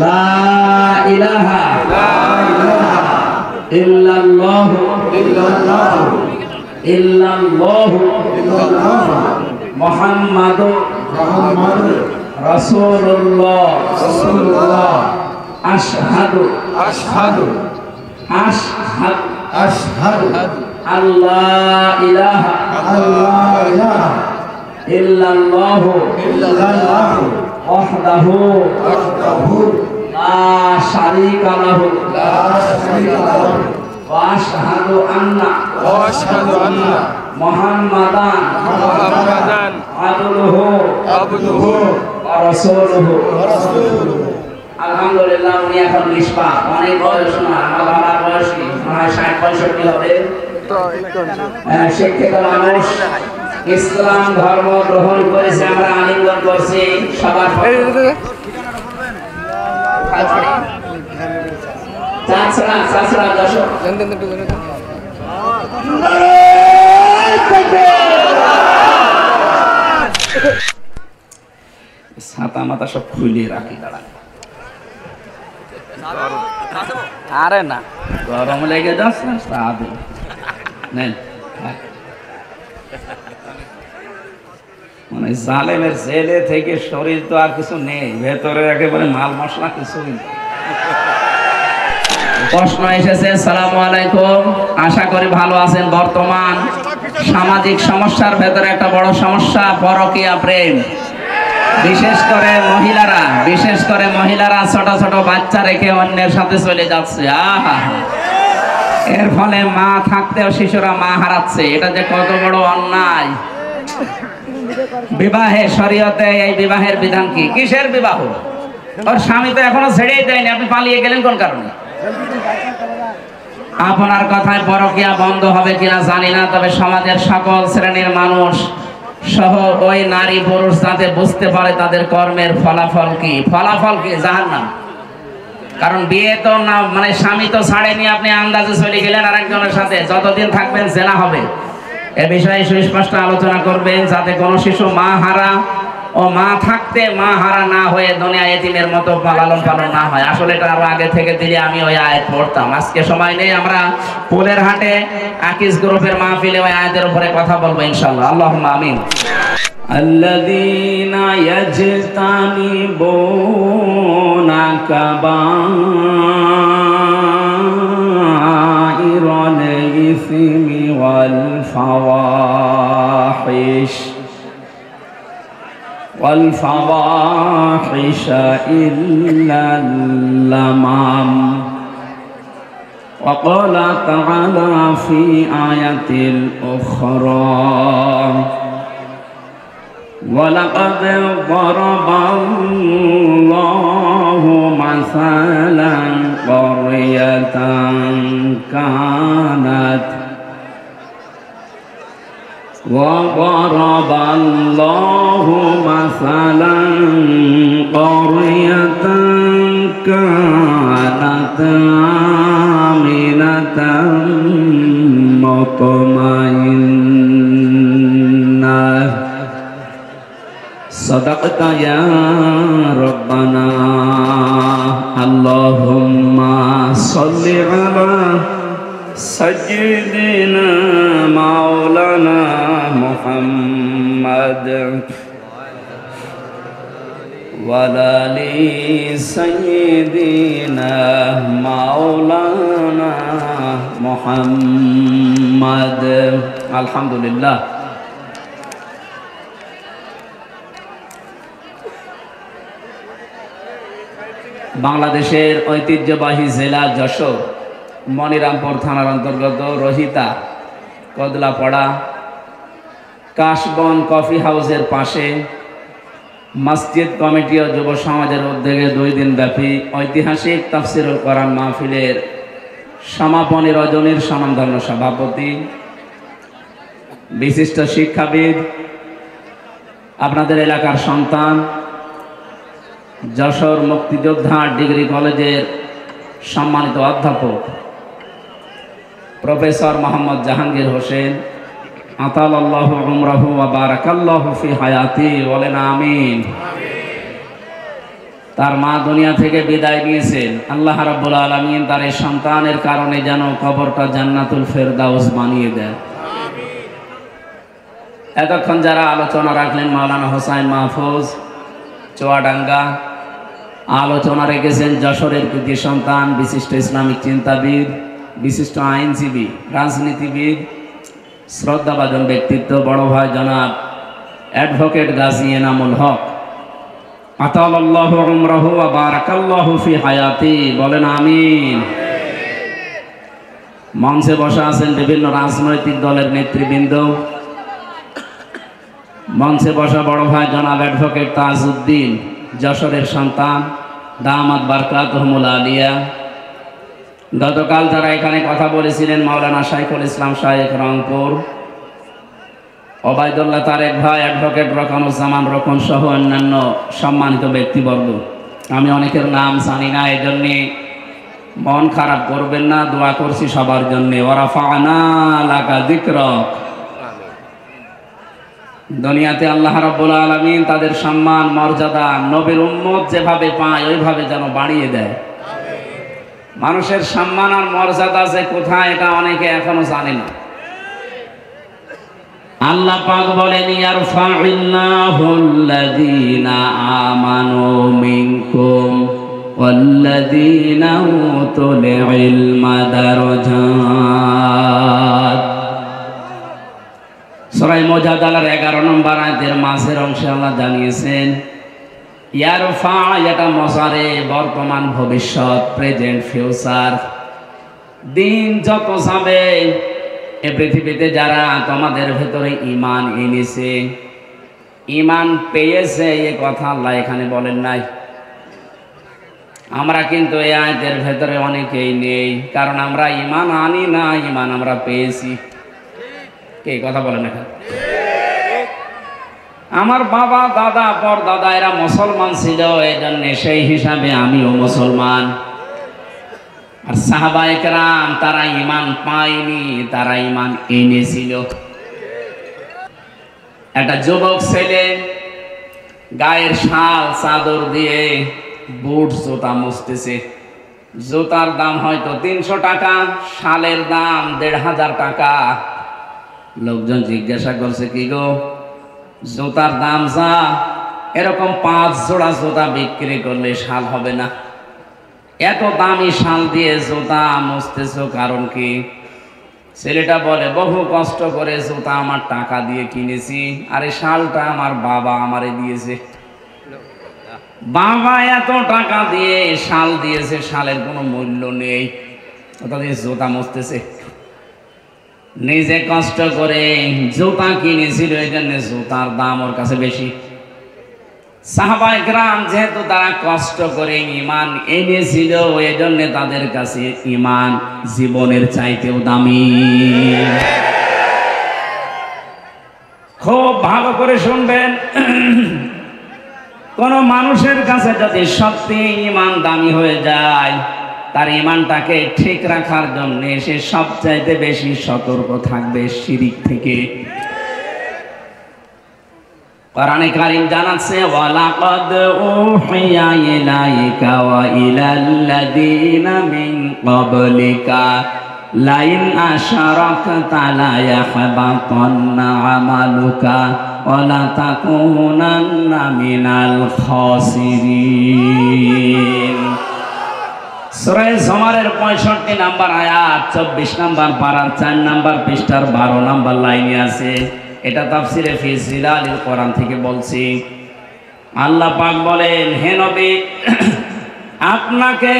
লা ইলাহা ইল্লাল্লাহু মুহাম্মাদুর রাসূলুল্লাহ আশহাদু আল্লাহ ইলাহা ইল্লাল্লাহু ওয়াহদাহু লা শারীকা লাহু ওয়া আশহাদু আন্না মুহাম্মাদান আবদুহু ওয়া রাসূলুহু। আলহামদুলিল্লাহ, উনি এখন নিষ্পাপ, অনেক বয়স না, আমার বাবার বয়স কি 60-65 হবে। শিক্ষিত মানুষ, ইসলাম ধর্ম গ্রহণ করেছে, আমরা আলিঙ্গন করছি সবার। ছাতা মাথা সব খুলে রাখি, দাঁড়ান। আরে না, গরম লেগে যাচ্ছে। মানে জালেমের জেলে থেকে শরীর তো আর কিছু নেই, ভেতরে একেবারে মাল মশলা কিছুই নেই। প্রশ্ন এসেছে, আসসালামু আলাইকুম, আশা করি ভালো আছেন। বর্তমান সামাজিক সমস্যার ভেতরে একটা বড় সমস্যা পরকীয়া প্রেম। বিশেষ করে মহিলারা ছোট ছোট বাচ্চা রেখে অন্যের সাথে চলে যাচ্ছে। আহা, এর ফলে মা থাকতেও শিশুরা মা হারাচ্ছে। এটা যে কত বড় অন্যায়। বিবাহে শরীয়তে এই বিবাহের বিধান কি? কিসের বিবাহ? ওর স্বামী তো এখনো ছেড়েই দেয়নি, আপনি পালিয়ে গেলেন কোন কারণে? আপনার কথায় পরকীয়া বন্ধ হবে কিনা জানি না, তবে সমাজের সকল শ্রেণীর মানুষ সহ ওই নারী পুরুষ যাতে বুঝতে পারে তাদের কর্মের ফলাফল কি জাহান্নাম। কারণ বিয়ে তো না, মানে স্বামী তো ছাড়েনি, আপনি আন্দাজে চলে গেলেন আরেকজনের সাথে, যতদিন থাকবেন জেনা হবে। এ বিষয়ে সুস্পষ্ট আলোচনা করবেন যাতে কোনো শিশু মা হারা ও মা থাকতে মা হারা না হয়ে দুনিয়া এতিমের মতো লালন পালন না হয়। আসলে এটা আরো আগে থেকে দিলে আমি ওই আয়াত পড়তাম। আজকে সময় নেই, আমরা পোলের হাটে আকিস গ্রুপের মাহফিলে ওই আয়াতের উপরে কথা বলবো ইনশাআল্লাহ। আল্লাহুম্মা আমিন। আল্লাযীনা ইয়াজতানিবুনা কাবাইরাল ইসমি ওয়াল والفواحش إلا اللمم وقال تعالى في آية أخرى ولقد ضرب الله مثلا قرية كانت وضرب الله مثلا قرية كانت آمنة مطمئنة صدقت يا ربنا اللهم صل على سيدنا مولانا محمد وعلى آل سيدنا مولانا محمد الحمد لله। বাংলাদেশের ঐতিহ্যবাহী জেলা যশোর মনিরামপুর থানার অন্তর্গত রহিতা কদলাপাড়া কাশবন কফি হাউসের পাশে মসজিদ কমিটি ও যুব সমাজের উদ্যোগে 2 দিন ব্যাপী ঐতিহাসিক তাফসিরুল কোরআন মাহফিলের সমাপনী রজনীর স্বনামধন্য সভাপতি, বিশিষ্ট শিক্ষাবিদ, আপনাদের এলাকার সন্তান, যশোর মুক্তিযোদ্ধা ডিগ্রি কলেজের সম্মানিত অধ্যাপক প্রফেসর মোহাম্মদ জাহাঙ্গীর হোসেন, আতালাল্লাহু উমরাহু ওয়া বারাকাল্লাহু ফি হায়াতি, বলেন আমিন। তার মা দুনিয়া থেকে বিদায় নিয়েছেন। আল্লাহ রাব্বুল আলামিন তার এই সন্তানের কারণে যেন কবরটা জান্নাতুল ফেরদাউস বানিয়ে দেন। এতক্ষণ যারা আলোচনা রাখলেন, মাওলানা হোসাইন মাহফুজ চুয়াডাঙ্গা, আলোচনা রেখেছেন যশোরের কৃতি সন্তান, বিশিষ্ট ইসলামিক চিন্তাবিদ, বিশিষ্ট আইনজীবী, রাজনীতিবিদ, শ্রদ্ধাভাজন ব্যক্তিত্ব বড় ভাই জনাব অ্যাডভোকেট গাজী এনামুল হক, আতালাল্লাহু উমরাহু ওয়া বারাকাল্লাহু ফি হায়াতি, বলেন আমিন। মঞ্চে বসা আছেন বিভিন্ন রাজনৈতিক দলের নেতৃবৃন্দ, মঞ্চে বসা বড় ভাই জনাব অ্যাডভোকেট তাজউদ্দিন, যশোরের সন্তান, দামাত বারকাতুহুমুল আলিয়া। গতকাল যারা এখানে কথা বলেছিলেন, মাওলানা শাইখুল ইসলাম শাইখ রংপুর, ওবায়দুল্লাহ তারেক ভাই, অ্যাডভোকেট রকনুজ্জামান রকন সহ অন্যান্য সম্মানিত ব্যক্তিবর্গ। আমি অনেকের নাম জানি না, এই জন্যে মন খারাপ করবেন না, দোয়া করছি সবার জন্যে। ওয়ারাফা'না লাকা যিকরাক। দুনিয়াতে আল্লাহ রাব্বুল আলামিন তাদের সম্মান মর্যাদা নবীর উম্মত যেভাবে পায় ওইভাবে যেন বাড়িয়ে দেয়। মানুষের সম্মান আর মর্যাদা যে কোথায় এটা অনেকে এখনো জানে না। আল্লাহ পাক বলেন, ইয়ারফা'িল্লাহুল্লাযীনা আমানু মিনকুম ওয়াল্লাযীনা উতুল ইলমা দারাজাত। সূরা মুজাদালার 11 নম্বর আয়াতের মাঝের অংশে আল্লাহ জানিয়েছেন, ইয়ারফা, এটা মজারে, বর্তমান ভবিষ্যৎ, প্রেজেন্ট ফিউচার। দিন যত যাবে এ পৃথিবীতে যারা তোমাদের ভেতরে ঈমান এনেছে, ঈমান পেয়েছে, এ কথা আল্লাহ এখানে বলেন নাই। আমরা কিন্তু এই আয়াতের ভেতরে অনেকেই নেই, কারণ আমরা ঈমান আনি না, ঈমান আমরা পেয়েছি। কে কথা বলেন এখানে? আমার বাবা দাদা পরদাদা এরা মুসলমান ছিল, এই জন্য সেই হিসাবে আমিও মুসলমান। আর সাহাবায়ে কেরাম তারা ঈমান পায়নি, তারা ঈমান এনেছিল। একটা যুবক ছেলে গায়ের শাল চাদর দিয়ে বুট জুতা মুছতেছে। জুতার দাম হয়তো 300 টাকা, শালের দাম 1500 টাকা। লোকজন জিজ্ঞাসা করছে, কি গো, জুতার দাম যা, এরকম 5 জোড়া জুতা বিক্রি করলে শাল হবে না? এত দামি শাল দিয়ে জুতা মুছতেছো কারণ কি? ছেলেটা বলে, বহু কষ্ট করে জুতা আমার টাকা দিয়ে কিনেছি, আর এই শালটা আমার বাবা আমারে দিয়েছে। বাবা এত টাকা দিয়ে শাল দিয়েছে, শালের কোনো মূল্য নেই, ওটা দিয়ে জুতা মুছতেছে। নিজে কষ্ট করে জুতা কিনেছিল, এই জন্য জুতার দাম ওর কাছে বেশি। সাহাবায়ে কেরাম যেহেতু তারা কষ্ট করে ঈমান এনেছিল, এই জন্য তাদের কাছে ঈমান জীবনের চাইতেও দামি। খুব ভালো করে শুনবেন, কোন মানুষের কাছে যদি সত্যি ঈমান দামি হয়ে যায়, তার ঈমানটাকে ঠিক রাখার জন্য সে সবচাইতে বেশি সতর্ক থাকবে শিরিক থেকে। কোরআনে কারীম জানাচ্ছে, ওয়ালাকাদ উহিয়া ইলাইকা ওয়া ইলাল্লাযীনা মিন ক্বাবলিকা লাইন আশরাকতা লা ইয়াহবাতান্না আমালুকা ওয়া লা তাকুনান্না মিনাল খাসিরিন। সূরা জুমারের 65 নম্বর আয়াত, 24 নম্বর পারার 4 নম্বর পৃষ্ঠার 12 নম্বর লাইনে আছে। এটা তাফসিরে ফি জিলালিল কোরআন থেকে বলছি। আল্লাহ পাক বলেন, হে নবী, আপনাকে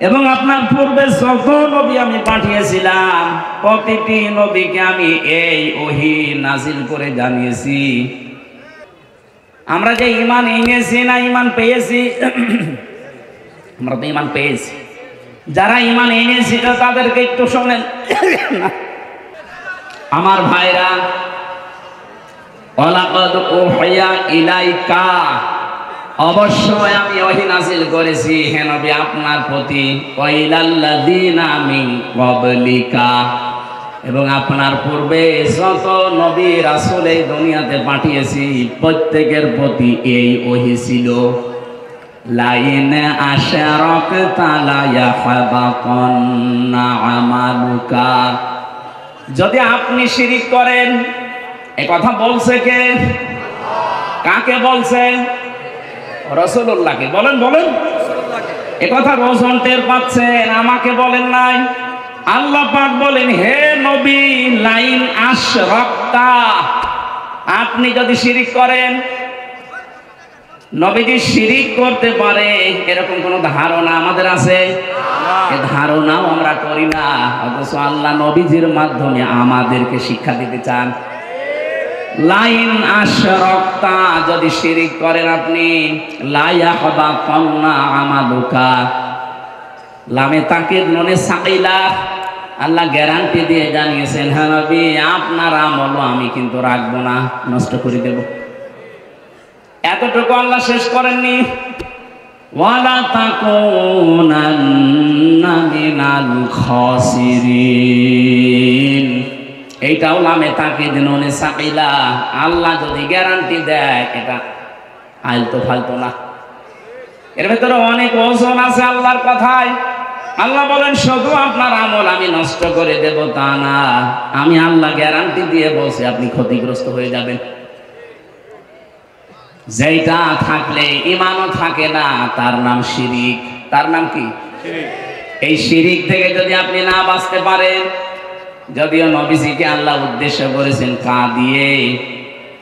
এবং আপনার পূর্বে যত নবী আমি পাঠিয়েছিলাম, প্রতিটি নবীকে আমি এই ওহী নাজিল করে জানিয়েছি। আমরা যে ঈমান এনেছি না ঈমান পেয়েছি, আমরা তো ঈমান পেয়েছি। যারা ঈমান এনেছিল তাদেরকে একটু শোনেন আমার ভাইরা। ওয়ালাকাদ উহিয়া ইলাইকা, অবশ্যই আমি ওহী নাযিল করেছি হে নবী আপনার প্রতি, ওয়া ইলাল্লাযীনা মিন ক্বাবলিকা, এবং আপনার পূর্বে যত নবী রাসূল এই দুনিয়াতে পাঠিয়েছি প্রত্যেকের প্রতি এই ওহী ছিল। লাইন আশরাকতা লা ইয়াহবাতান্না আমালুকা, যদি আপনি শিরিক করেন। এই কথা বলছে কে? কাকে বলছে? রাসূলুল্লাহকে। বলেন বলেন, এ কথা রোজন টের পাচ্ছেন, আমাকে বলেন নাই। আল্লাহ পাক বলেন, হে নবী, লাইন আশরাকতা, আপনি যদি শিরিক করেন। নবীজি শিরিক করতে পারে এরকম কোন ধারণা আমাদের আছে? এই ধারণাও আমরা করি না, অথচ আল্লাহ নবীজির মাধ্যমে আমাদেরকে শিক্ষা দিতে চান। লাইন আশরাকতা, যদি শিরিক করেন আপনি, লা ইয়াহবাতান্না আমালুকা, লামে তাকিদ নুনে সাকিলা, আল্লাহ গ্যারান্টি দিয়ে জানিয়েছেন, হ্যাঁ নবী, আপনার আমলও আমি কিন্তু রাখবো না, নষ্ট করে দেব। এতটুকু আল্লাহ শেষ করেননি, ওয়ালা তাকুনান্না মিনাল খাসিরিন, এইটাও লামে তাকিদ নুনে সাকিলা। আল্লাহ যদি গ্যারান্টি দেয়, এটা আলতো ফালতো না, এর ভেতরে অনেক ওজন আছে আল্লাহর কথায়। আল্লাহ বলেন, শুধু আপনার আমল আমি নষ্ট করে দেব তা না, আমি আল্লাহ গ্যারান্টি দিয়ে বলছি আপনি ক্ষতিগ্রস্ত হয়ে যাবেন। যেটা থাকলে ঈমানও থাকে না, তার নাম শিরিক। তার নাম কি? এই শিরিক থেকে যদি আপনি না বাঁচতে পারেন, যদিও নবীজিকে আল্লাহ উদ্দেশ্য করেছেন কা দিয়ে,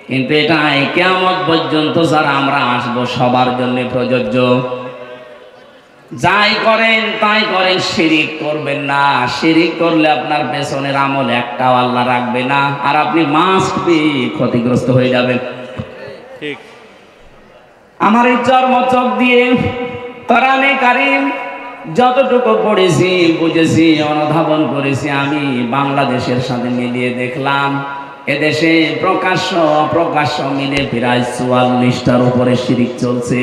কিন্তু এটা কিয়ামত পর্যন্ত যারা আমরা আসবো সবার জন্য প্রযোজ্য। যাই করেন তাই করেন, শিরিক করবেন না। শিরিক করলে আপনার পেছনের আমল একটাও আল্লাহ রাখবে না, আর আপনি মাস্ট বি ক্ষতিগ্রস্ত হয়ে যাবেন। ঠিক। আমার এই চর্ম চোখ দিয়ে কোরআনে কারীম যতটুকু পড়েছি, বুঝেছি, অনুধাবন করেছি, আমি বাংলাদেশের সাথে মিলিয়ে দেখলাম এদেশে প্রকাশ্য অপ্রকাশ্য মিলে প্রায় ৪৪টার উপরে শিরিক চলছে।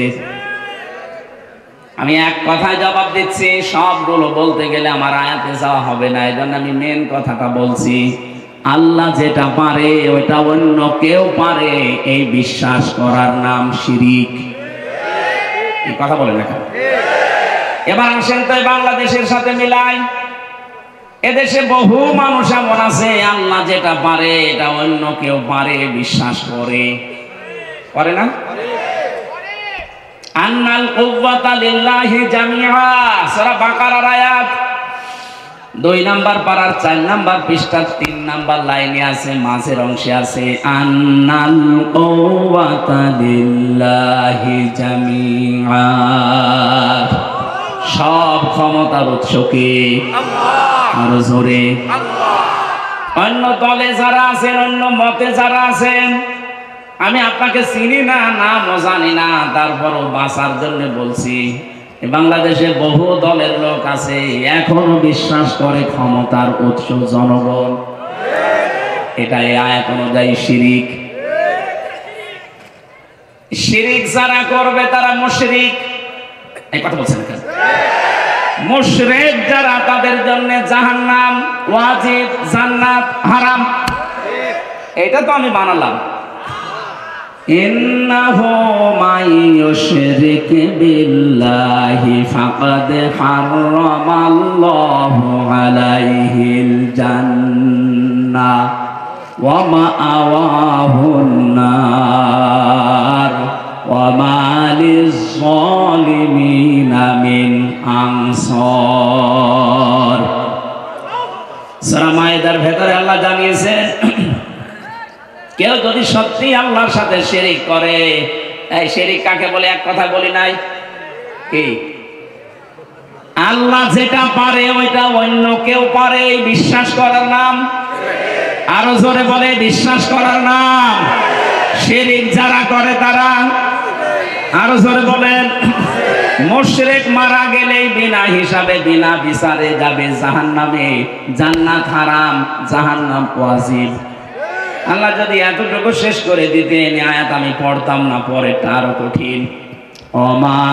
আমি এক কথায় জবাব দিচ্ছি, সবগুলো বলতে গেলে আমার আয়াতে যাওয়া হবে না, এই জন্য আমি মেন কথাটা বলছি। আল্লাহ যেটা পারে ওইটা অন্য কেউ পারে, এই বিশ্বাস করার নাম শিরিক। এই কথা বলেন না কেন? এবার আসেন তো বাংলাদেশের সাথে মিলাই। এদেশে বহু মানুষ এমন আছে, আল্লাহ যেটা পারে এটা অন্য কেউ পারে বিশ্বাস করে। করে না? আন্নাল কুওয়াতা লিল্লাহি জামিআ, সূরা বাকারার আয়াত 2 নাম্বার পারার 4 নাম্বার পৃষ্ঠার 3 নাম্বার লাইনে আছে, মাঝের অংশে আছে আন্নাল কুওয়াতা লিল্লাহি জামিআ, সব ক্ষমতার উৎস কে? আল্লাহ। আর জোরে আল্লাহ। অন্য দলে যারা আছেন, অন্য মতে যারা আছেন, আমি আপনাকে চিনি না, নামও জানি না, তারপরও বাঁচার জন্য বলছি। বাংলাদেশে বহু দলের লোক আছে এখনো বিশ্বাস করে ক্ষমতার উৎস জনগণ। এটা এই আয়াত অনুযায়ী শিরিক। শিরিক যারা করবে তারা মুশরিক। এই কথা বলছেন কেন? মুশরিক যারা, তাদের জন্য জাহান্নাম ওয়াজিব, জান্নাত হারাম। এটা তো আমি বানালাম। ইন্নাহু মাইয়ুশরিক বিল্লাহি ফাকাদ হারামাল্লাহু আলাইহিল জান্নাহ ওয়া মাআওয়াহুন নার ওয়া মা লিয-যালিমিনা মিন আনসার। সূরা মায়েদার ভেতরে আল্লাহ জানিয়েছেন, কেউ যদি সত্যি আল্লাহর সাথে শিরিক করে, এই শিরিক কাকে বলে এক কথা বলি নাই কি? আল্লাহ যেটা পারে ওইটা অন্য কেউ পারে, বিশ্বাস করার নাম। আরো জোরে বলে, বিশ্বাস করার নাম শিরিক। যারা করে তারা, আরো জোরে বলেন, মুশরিক মারা গেলেই বিনা হিসাবে বিনা বিচারে যাবে জাহান্নামে। জান্নাত হারাম, জাহান্নাম ওয়াজিব। আল্লাহ যদি এতটুকু শেষ করে দিতেন, আয়াত আমি পড়তাম না, পরেরটা আরো কঠিন। ওমা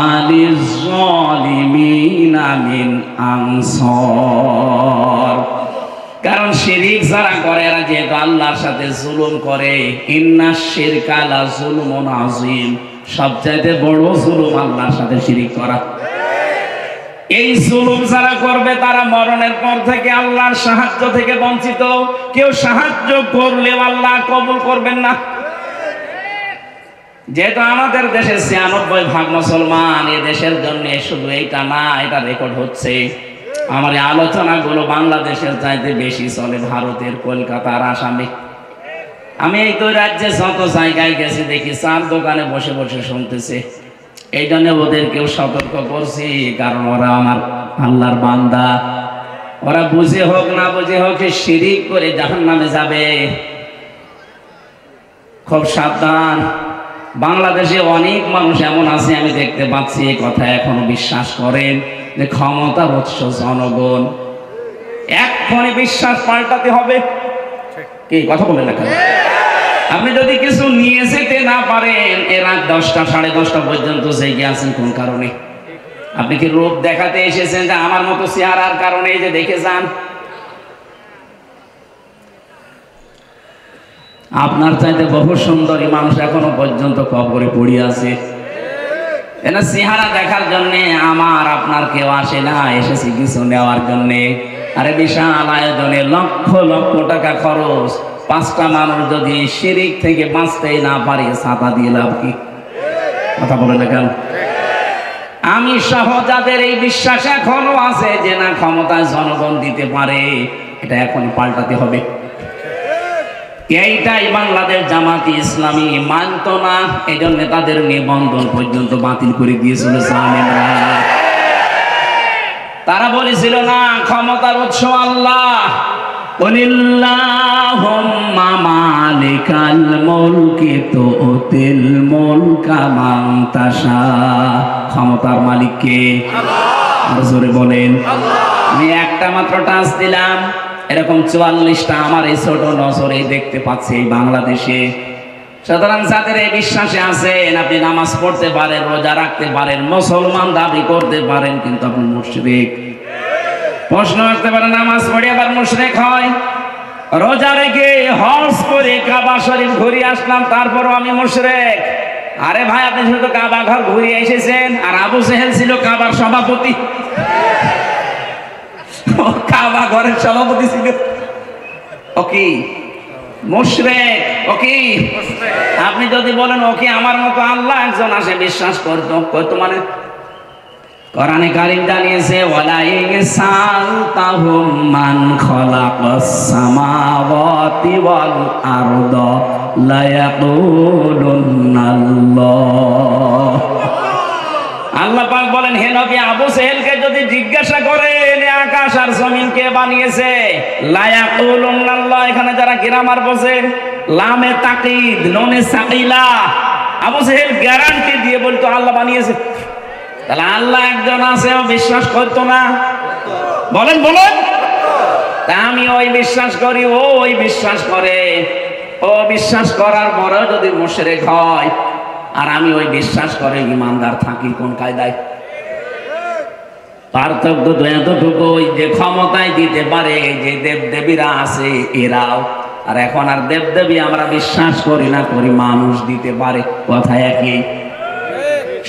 লিয-যালিমিনা মিন আনসার। কারণ শিরিক যারা করে এরা যেহেতু আল্লাহর সাথে জুলুম করে, ইন্নাশ শিরকা লা যুলমুন আযীম, সবচাইতে বড় জুলুম আল্লাহর সাথে শিরিক করা। এই জুলুম যারা করবে তারা মরণের পর থেকে আল্লাহর সাহায্য থেকে বঞ্চিত। কেউ সাহায্য করলেও আল্লাহ কবুল করবেন না। যেহেতু আমাদের দেশে ৯৬% মুসলমান, এ দেশের জন্য শুধু এইটা না, এটা রেকর্ড হচ্ছে। আমার এই আলোচনাগুলো বাংলাদেশের চাইতে বেশি চলে ভারতের, কলকাতার, আসামে। আমি এই দুই রাজ্যে যত জায়গায় গেছি দেখি চার দোকানে বসে বসে শুনতেছে। এই জন্য ওদেরকেও সতর্ক করছি, কারণ ওরা আমার আল্লাহর বান্দা। ওরা বুঝে হোক না বুঝে হোক শিরিক করে জাহান্নামে যাবে। খুব সাবধান। বাংলাদেশে অনেক মানুষ এমন আছে, আমি দেখতে পাচ্ছি, এই কথা এখনো বিশ্বাস করেন যে ক্ষমতার উৎস জনগণ। এক্ষুনি বিশ্বাস পাল্টাতে হবে। কি কথা বলে না কেন? আপনি যদি কিছু নিয়ে যেতে না পারেন, এ রাত 10টা 10:30 পর্যন্ত জেগে আছেন কোন কারণে? আপনি কি রূপ দেখাতে এসেছেন যে আমার মতো চেহারার কারণে? এই যে দেখে যান, আপনার চাইতে বহু সুন্দরী মানুষ এখনো পর্যন্ত কবরে পড়ে আছে। এটা চেহারা দেখার জন্য আমার আপনার কেউ আসে না, এসেছি কিছু নেওয়ার জন্য। আরে বিশাল আয়োজনে লক্ষ লক্ষ টাকা খরচ, 5টা মানুষ যদি শিরিক থেকে বাঁচতেই না পারে, ছাতা দিয়ে লাভ কি? কথা বলে না কেন? আমি সহ যাদের এই বিশ্বাস এখনো আছে যে না, ক্ষমতায় জনগণ দিতে পারে, এটা এখনই পাল্টাতে হবে। এইটাই বাংলাদেশ জামাতি ইসলামী মানত না, এই জন্য তাদের নিবন্ধন পর্যন্ত বাতিল করে দিয়েছিল জানেনরা। তারা বলেছিল না, ক্ষমতার উৎস আল্লাহ। কুলিল্লাহুম্মা মালিকাল মুলকি তুতিল মুলকা মান তাশা। ক্ষমতার মালিক কে? আল্লাহ। জোরে বলেন আল্লাহ। আমি একটা মাত্র টাচ দিলাম, এরকম 44টা আমার এই ছোট নজরে দেখতে পাচ্ছি এই বাংলাদেশে। সুতরাং যাদের এই বিশ্বাসে আছেন, আপনি নামাজ পড়তে পারেন, রোজা রাখতে পারেন, মুসলমান দাবি করতে পারেন, কিন্তু আপনি মুশরিক। প্রশ্ন রাখতে পারেন, নামাজ পড়ে আবার মুশরিক হয়? রোজা রেখে হজ করে কাবা শরীফ ঘুরে আসলাম, তারপরও আমি মুশরিক? আরে ভাই, আপনি শুধু কাবা ঘর ঘুরে এসেছেন, আর আবু জেহেল ছিল কাবার সভাপতি। কাবা ঘরের সভাপতি ছিল। ওকে মুশরিক, ওকে। আপনি যদি বলেন ওকে আমার মতো আল্লাহ একজন আসে বিশ্বাস করতো মানে কোরআনে কারীম জানিয়েছে, ওয়ালা ইয়াসালতাহুম মান খালাকাস সামাওয়াতি ওয়াল আরদা লা ইয়াকুলুনাল্লাহ। আল্লাহ পাক বলেন, হে নবী, আবু জেহেলকে যদি জিজ্ঞাসা করেন আকাশ আর জমিন কে বানিয়েছে, লা ইয়াকুলুনাল্লাহ। এখানে যারা গ্রামার বোঝে, লামে তাকিদ নুনে সাকিলা, আবু জেহেল গ্যারান্টি দিয়ে বলতো আল্লাহ বানিয়েছে। তাহলে আল্লাহ একজন আছে, ও বিশ্বাস করতো না? বলেন বলেন। তা আমি ওই বিশ্বাস করি, ও ওই বিশ্বাস করে। ও বিশ্বাস করার পরেও যদি মুশরিক হয়, আর আমি ওই বিশ্বাস করে ইমানদার থাকি, কোন কায়দায়? পার্থক্য তো এতটুকু, ওই যে ক্ষমতায় দিতে পারে, যে দেবদেবীরা আছে এরাও। আর এখন আর দেবদেবী আমরা বিশ্বাস করি না, করি মানুষ দিতে পারে, কথা একই।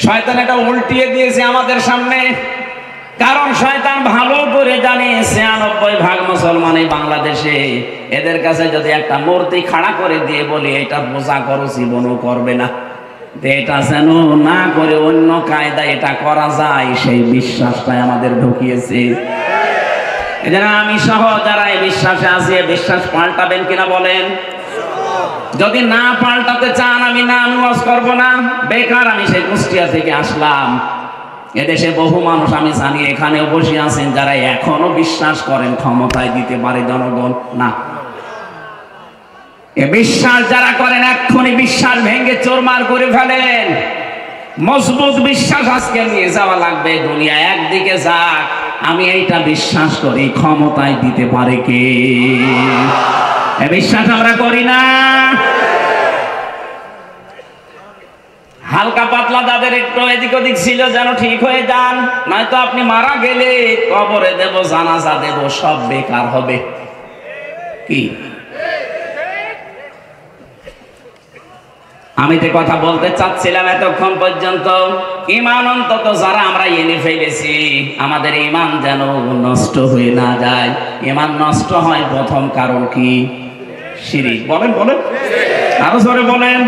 শয়তান এটা উল্টিয়ে দিয়েছে আমাদের সামনে, কারণ শয়তান ভালো করে জানে ৯৬% মুসলমান এই বাংলাদেশে। এদের কাছে যদি একটা মূর্তি খাড়া করে দিয়ে বলি এটা পূজা করো, জীবনও করবে না। এটা যেন না করে অন্য কায়দা এটা করা যায়, সেই বিশ্বাসটাই আমাদের ঢুকিয়েছে। এজন্য আমি সহ যারা এই বিশ্বাসে আছে, বিশ্বাস পাল্টাবেন কিনা বলেন? যদি না পাল্টাতে চান, আমি ওয়াজ করবো না। বেকার আমি সেই কুষ্টিয়া থেকে আসলাম। এদেশে বহু মানুষ আমি জানি এখানেও বসে আছেন যারা এখনো বিশ্বাস করেন ক্ষমতায় দিতে পারে জনগণ। না, এ বিশ্বাস যারা করেন এক্ষুনি বিশ্বাস ভেঙে চোরমার করে ফেলেন। মজবুত বিশ্বাস আজকে নিয়ে যাওয়া লাগবে। দুনিয়া একদিকে যাক, আমি এইটা বিশ্বাস করি ক্ষমতায় দিতে পারে কে। এ বিশ্বাস আমরা করি না। হালকা পাতলা যাদের একটু এদিক ওদিক ছিল যেন ঠিক হয়ে যান, নয়তো আপনি মারা গেলে কবরে দেব, জানাজা দেব, সব বেকার হবে। কি আমি যে কথা বলতে চাচ্ছিলাম এতক্ষণ পর্যন্ত, ঈমান অন্তত যারা আমরা এনে ফেলেছি, আমাদের ঈমান যেন নষ্ট হয়ে না যায়। ঈমান নষ্ট হয় প্রথম কারণ কি? শিরক। বলেন বলেন, আরো জোরে বলেন।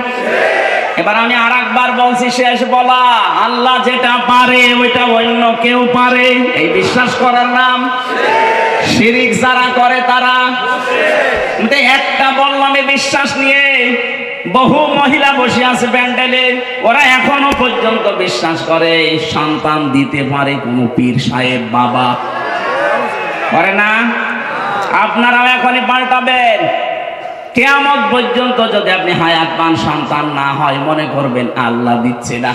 এবার আমি আরেকবার বলছি, শেষ বলা, আল্লাহ যেটা পারে ওইটা অন্য কেউ পারে, এই বিশ্বাস করার নাম শিরক। যারা করে তারা একটা বললাম এই বিশ্বাস নিয়ে বহু মহিলা বসে আছে প্যান্ডেলে, ওরা এখনো পর্যন্ত বিশ্বাস করে সন্তান দিতে পারে কোনো পীর সাহেব বাবা। করে না? আপনারাও এখনই পাল্টাবেন। কিয়ামত পর্যন্ত যদি আপনি হায়াত পান, সন্তান না হয়, মনে করবেন আল্লাহ দিচ্ছে না,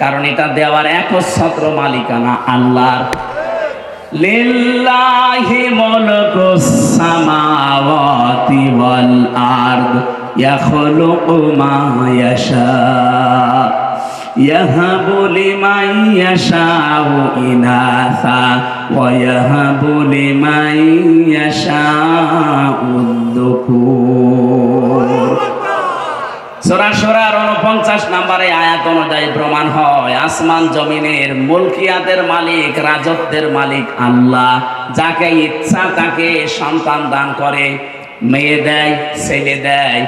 কারণ এটা দেওয়ার একচ্ছত্র মালিকানা আল্লাহর। লিল্লাহি মুলকুস সামাওয়াতি ওয়াল আরদ ইয়াখলুকু মা ইয়াশা ইয়াহাবু লিমান ইয়াশাউ ইনাসা ওয়া ইয়াহাবু লিমান ইয়াশাউ যুকুর। সূরা সূরার 49 নম্বরে আয়াত অনুযায়ী প্রমাণ হয় আসমান জমিনের মুলকিয়াতের মালিক, রাজত্বের মালিক আল্লাহ। যাকে ইচ্ছা তাকে সন্তান দান করে, মেয়ে দেয়, ছেলে দেয়।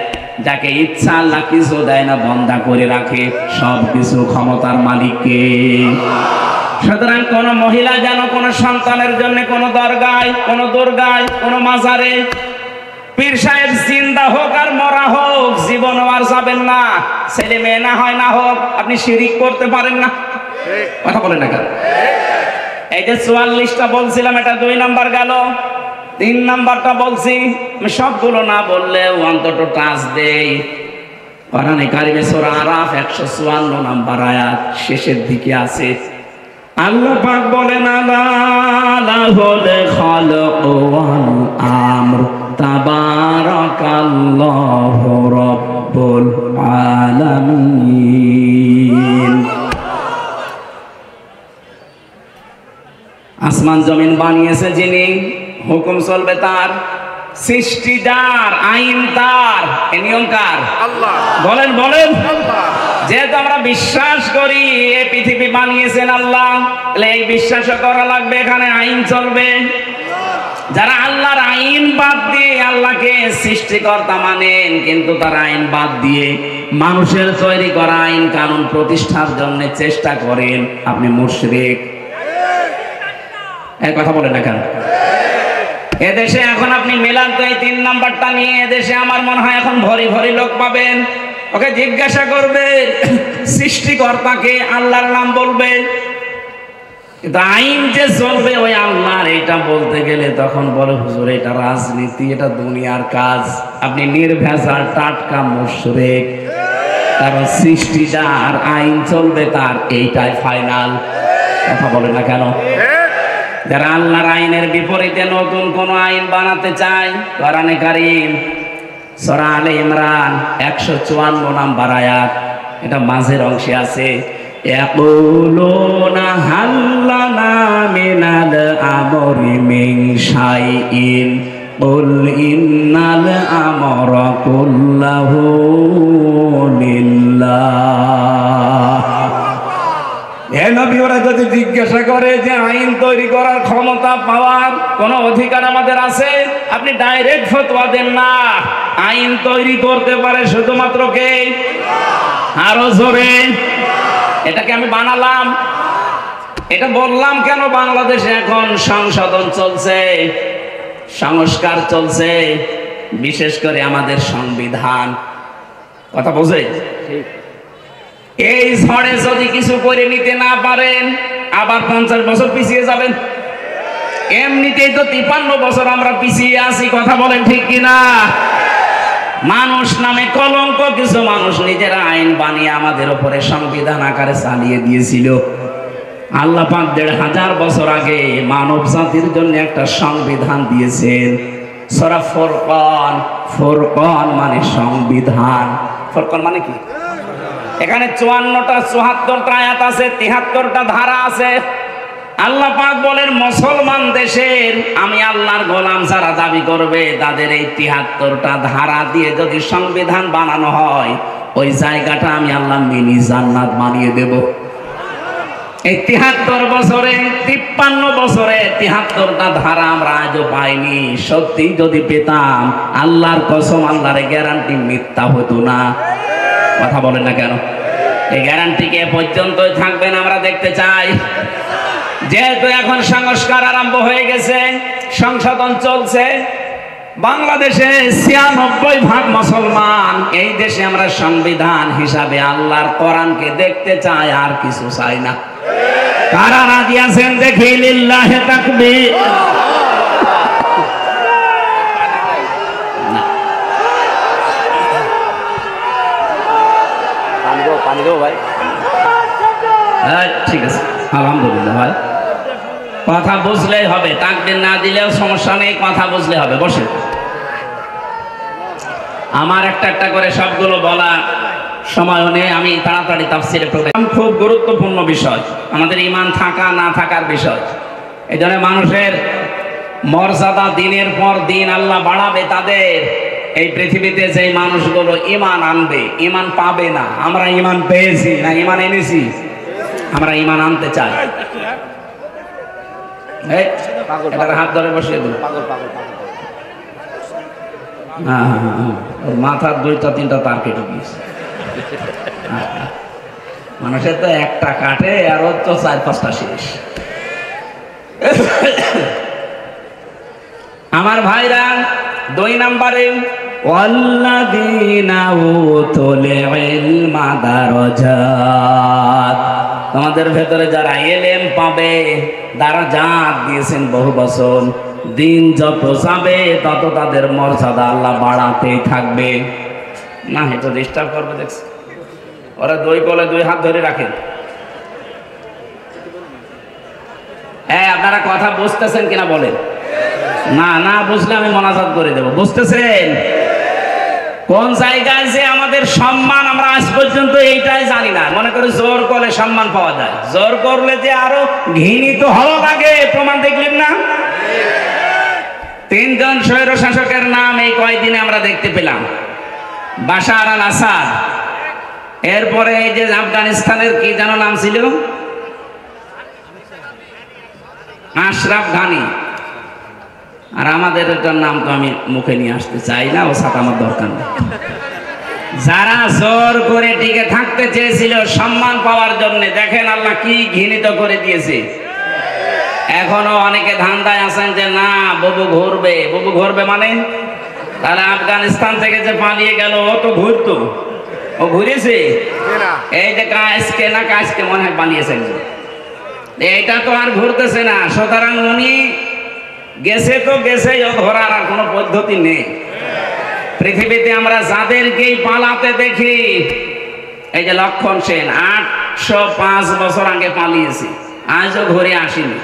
যাকে ইচ্ছা আল্লাহ কিছু দেয় না, বন্ধা করে রাখে। সব কিছু ক্ষমতার মালিককে। সুতরাং কোন মহিলা যেন কোন সন্তানের জন্য কোন দরগায়, কোন দুর্গায়, কোন মাজারে পীর সাহেব জিন্দা হোক আর মরা হোক, জীবনও আর যাবেন না। ছেলে মেয়ে না হয় না হোক, আপনি শিরিক করতে পারেন না। কথা বলেন না কেন? এই যে 44টা বলছিলাম, এটা 2 নাম্বার গেল। 3 নাম্বারটা বলছি, আমি সবগুলো না বললেও অন্তত টাচ দেই। কোরআনে কারিমে সূরা আরাফ 154 নাম্বার আয়াত শেষের দিকে আছে। আল্লাহ পাক বলেন, আলা লাহুল খালকু ওয়াল আমর তাবারাকাল্লাহু রাব্বুল আলামিন। আসমান জমিন বানিয়েছে যিনি, হুকুম চলবে তার, সৃষ্টি যার, আইন তার, এ নিয়ম কার? আল্লাহ। বলেন বলেন। যেহেতু আমরা বিশ্বাস করি এই পৃথিবী বানিয়েছেন আল্লাহ, তাহলে এই বিশ্বাসও করা লাগবে এখানে আইন চলবে। যারা আল্লাহর আইন বাদ দিয়ে আল্লাহকে সৃষ্টিকর্তা মানেন, কিন্তু তার আইন বাদ দিয়ে মানুষের তৈরি করা আইন কানুন প্রতিষ্ঠার জন্য চেষ্টা করেন, আপনি মুশরিক। এই কথা বলেন না কেন? এদেশে এখন আপনি মিলান তো এই 3 নাম্বারটা নিয়ে, এদেশে আমার মনে হয় এখন ভরি ভরি লোক পাবেন। ওকে জিজ্ঞাসা করবে সৃষ্টিকর্তাকে, আল্লাহর নাম বলবে, কিন্তু আইন যে চলবে ওই আল্লাহর, এটা বলতে গেলে তখন বলে হুজুর এটা রাজনীতি, এটা দুনিয়ার কাজ। আপনি নির্ভেজাল টাটকা মুশরিক। কারণ সৃষ্টি যার, আইন চলবে তার, এইটাই ফাইনাল। কথা বলে না কেন? যারা আল্লাহর আইনের বিপরীতে নতুন কোন আইন বানাতে চায়, কোরআনে কারীম সূরা আলে ইমরান 154 নাম্বার আয়াত, এটা মাঝের অংশে আছে। ইয়াকুলুনা হাল্লানা মিনাল আমরি মিন শাইইন কুল ইন্নাল আমরা কুল্লাহু লিল্লাহ। এ নবী, ওরা যদি জিজ্ঞাসা করে যে আইন তৈরি করার ক্ষমতা পাওয়ার কোন অধিকার আমাদের আছে, আপনি ডাইরেক্ট ফতোয়া দেন না। আইন তৈরি করতে পারে শুধুমাত্র কে? আরো জোরে। এটাকে আমি বানালাম, এটা বললাম কেন? বাংলাদেশে এখন সংশোধন চলছে, সংস্কার চলছে, বিশেষ করে আমাদের সংবিধান। কথা বোঝে? এই ঝড়ে যদি কিছু করে নিতে না পারেন, আবার 50 বছর পিছিয়ে যাবেন। এমনিতেই তো 53 বছর আমরা পিছিয়ে আছি। কথা বলেন ঠিক কিনা? মানুষ নামে কলঙ্ক কিছু মানুষ নিজেরা আইন বানিয়ে আমাদের উপরে সংবিধান আকারে চালিয়ে দিয়েছিল। আল্লাহ পাক 1500 বছর আগে মানব জাতির জন্য একটা সংবিধান দিয়েছেন। সূরা ফুরকান, ফুরকান মানে সংবিধান। ফুরকান মানে কি? এখানে 54টা 74টা আয়াত আছে, 73টা ধারা আছে। আল্লাহ পাক বলেন মুসলমান দেশের আমি আল্লাহর গোলাম যারা দাবি করবে তাদের এই 73টা ধারা দিয়ে যদি সংবিধান বানানো হয়, ওই জায়গাটা আমি আল্লাহ মিনি জান্নাত বানিয়ে দেব। এই ৭৩ বছরে ৫৩ বছরে ৭৩টা ধারা আমরা আজও পাইনি। সত্যি যদি পেতাম, আল্লাহর কসম, আল্লাহর গ্যারান্টি মিথ্যা হতো না। কথা বলেন না কেন? এই গ্যারান্টি কে পর্যন্তই থাকবেন আমরা দেখতে চাই। যেহেতু এখন সংস্কার আরম্ভ হয়ে গেছে, সংশোধন চলছে, বাংলাদেশে ৯৬% মুসলমান, এই দেশে আমরা সংবিধান হিসাবে আল্লাহর কোরআনকে দেখতে চাই, আর কিছু চাই না। কারা রাজি আছেন দেখি? লিল্লাহি তাকবীর। পানি দেবো ভাই? ঠিক আছে, আলহামদুলিল্লাহ ভাই। কথা বুঝলেই হবে, তাকবীর না দিলেও সমস্যা নেই, কথা বুঝলে হবে। বসে আমার একটা করে সবগুলো বলা সময় নেই, আমি তাড়াতাড়ি তাফসীরে প্রবেশ। খুব গুরুত্বপূর্ণ বিষয়, আমাদের ঈমান থাকা না থাকার বিষয়। এই জন্য মানুষের মর্যাদা দিনের পর দিন আল্লাহ বাড়াবে তাদের। এই পৃথিবীতে যে মানুষগুলো ঈমান আনবে, ঈমান পাবে না। আমরা ঈমান পেয়েছি না ঈমান এনেছি? আমরা ঈমান আনতে চাই। এটার হাত ধরে বসিয়ে দিন। মাথার ২টা-৩টা তার কেটে দিয়েছে। মানুষের তো একটা কাটে, আর ওর তো ৪-৫টা শেষ। আমার ভাইরা, ২ নম্বরে ওয়াল্লাযীনা উতুল ইলমা দারাজাত, তোমাদের ভেতরে যারা এলেম পাবে, দারাজাত দিয়েছেন বহু বছর। দিন যত যাবে তত তাদের মর্যাদা আল্লাহ বাড়াতেই থাকবে। না, এটা ডিস্টার্ব করবে দেখছি। ওরা ২ কোলে ২ হাত ধরে রাখেন। হ্যাঁ, আপনারা কথা বুঝতেছেন কিনা বলেন? না, না বুঝলে আমি মোনাজাত করে দেব। বুঝতেছেন? কোন জায়গায় যে আমাদের সম্মান আমরা আজ পর্যন্ত এইটাই জানি না। মনে করি জোর করলে সম্মান পাওয়া যায়, জোর করলে যে আরো ঘৃণিত হওয়া লাগে। প্রমাণ দেখলেন না? ৩ জন স্বৈর শাসকের নাম এই কয়েকদিনে আমরা দেখতে পেলাম। বাশার আল আসাদ, এরপরে এই যে আফগানিস্তানের কি যেন নাম ছিল, আশরাফ ঘানি, আর আমাদের এটার নাম তো আমি মুখে নিয়ে আসতে চাই না, ও সাথে আমার দরকার নেই। যারা জোর করে টিকে থাকতে চেয়েছিল সম্মান পাওয়ার জন্য, দেখেন আল্লাহ কি ঘৃণিত করে দিয়েছে। এখনো অনেকে ধান্দায় আছেন যে না, বুবু ঘুরবে। বুবু ঘুরবে মানে? তাহলে আফগানিস্তান থেকে যে পালিয়ে গেল, ও তো ঘুরতো। ও ঘুরেছে? এই যে কাজকে না কাজকে মনে হয় পালিয়েছে, এইটা তো আর ঘুরতেছে না। সুতরাং উনি গেছে তো গেছে, ও ধরার আর কোনো পদ্ধতি নেই। পৃথিবীতে আমরা যাদেরকেই পালাতে দেখি, এই যে লক্ষণ সেন ৮০৫ বছর আগে পালিয়েছে, আজও ঘুরে আসেনি।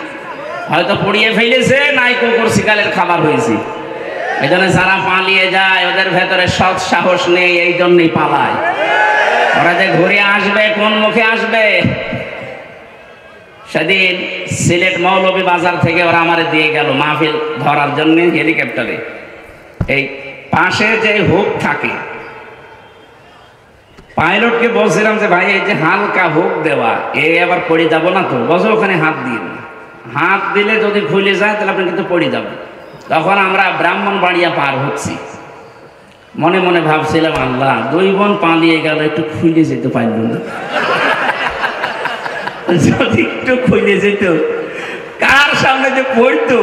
হয়তো পুড়িয়ে ফেলেছে, নাই কুকুর শিকালের খাবার হয়েছে। এই জন্য যারা পালিয়ে যায় ওদের ভেতরে সৎ সাহস নেই, এই জন্যই পালায়। ওরা যে ঘুরে আসবে, কোন মুখে আসবে? সেদিন সিলেট মৌলভী বাজার থেকে ওরা আমারে দিয়ে গেল মাহফিল ধরার জন্য হেলিকপ্টারে। এই পাশে যে হুক থাকে, পাইলটকে বলছিলাম যে ভাই এই যে হালকা হুক দেওয়া, এই আবার পড়ে যাবো না তো? বসে ওখানে হাত দিয়ে, হাত দিলে যদি খুলে যায় তাহলে আপনি কিন্তু পড়ে যাবেন। তখন আমরা ব্রাহ্মণবাড়িয়া পার হচ্ছি, মনে মনে ভাবছিলাম আল্লাহ, 2 বোন পালিয়ে গেল, একটু খুলে যেতে পারল না। যদি একটু খুলে যেত, কার সামনে যে পড়তো,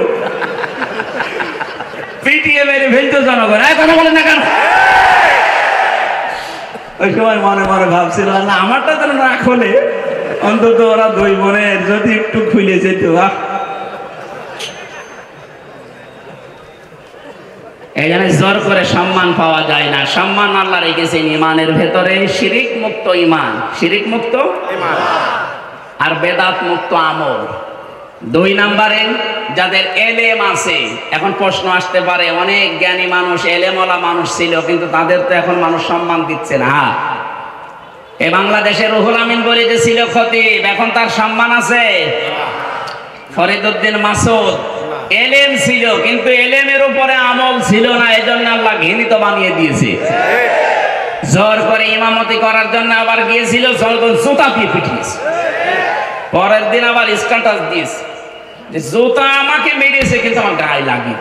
পিটিয়ে মেরে ফেলতো জনগণ। কথা বলেন না কেন? ওই সময় মনে মনে ভাবছিলাম আল্লাহ, আমারটা যেন না খোলে, অন্তত ওরা 2 বোনের যদি একটু খুলে যেত। এখানে জোর করে সম্মান পাওয়া যায় না। সম্মান আল্লাহ রেখেছেন ঈমানের ভেতরে। শিরিক মুক্ত ঈমান, শিরিক মুক্ত ঈমান, আর বেদাত মুক্ত আমল। 2 নম্বরে যাদের এলেম আছে। এখন প্রশ্ন আসতে পারে, অনেক জ্ঞানী মানুষ, এলেমওয়ালা মানুষ ছিল, কিন্তু তাদের তো এখন মানুষ সম্মান দিচ্ছে না। এই বাংলাদেশের রুহুল আমিন বলে যে ছিল খতিব, এখন তার সম্মান আছে? ফরিদউদ্দিন মাসুদ এলেম ছিল, কিন্তু এলেমের উপরে আমল ছিল না, এজন্য আল্লাহ ঘৃণিত বানিয়ে দিয়েছে। জোর করে ইমামতি করার জন্য আবার গিয়েছিল, জনগণ জুতা দিয়ে পিটিয়েছে। পরের দিন আবার স্ট্যাটাস দিয়েছে যে জুতা আমাকে মেরেছে কিন্তু আমার গায়ে লাগে।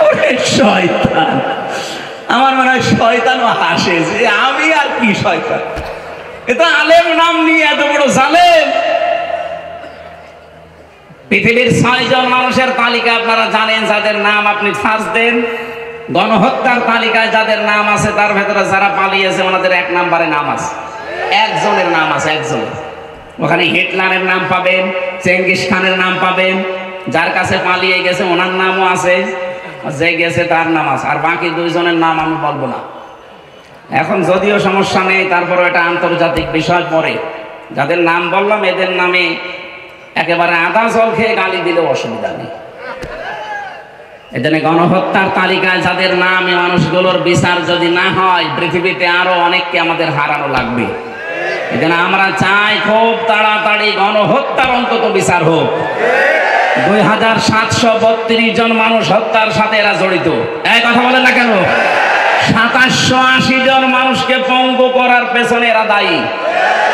ওরে শয়তান! আমার মনে হয় শয়তানও হাসে যে আমি আর কি শয়তান, এটা আলেম নাম নিয়ে এত বড় জালেম। পৃথিবীর 6 জন মানুষের তালিকা আপনারা জানেন, যাদের নাম আপনি সার্চ দেন, গণহত্যার তালিকায় যাদের নাম আছে তার ভেতরে যারা পালিয়েছে ওনাদের 1 নম্বরে নাম আছে, একজনের নাম আছে, একজনের। ওখানে হিটলারের নাম পাবেন, চেঙ্গিস খানের নাম পাবেন, যার কাছে পালিয়ে গেছে ওনার নামও আছে, যে গেছে তার নাম আছে, আর বাকি 2 জনের নাম আমি বলবো না। এখন যদিও সমস্যা নেই, তারপরে এটা আন্তর্জাতিক বিষয় পরে যাদের নাম বললাম এদের নামে একেবারে আদা জল খেয়ে গালি দিলেও অসুবিধা নেই। এজন্য গণহত্যার তালিকায় যাদের নাম, এই মানুষগুলোর বিচার যদি না হয় পৃথিবীতে আরো অনেককে আমাদের হারানো লাগবে। এজন্য আমরা চাই খুব তাড়াতাড়ি গণহত্যার অন্তত বিচার হোক। 2732 জন মানুষ হত্যার সাথে এরা জড়িত। এই কথা বলেন না কেন? 2780 জন মানুষকে পঙ্গু করার পেছনে এরা দায়ী।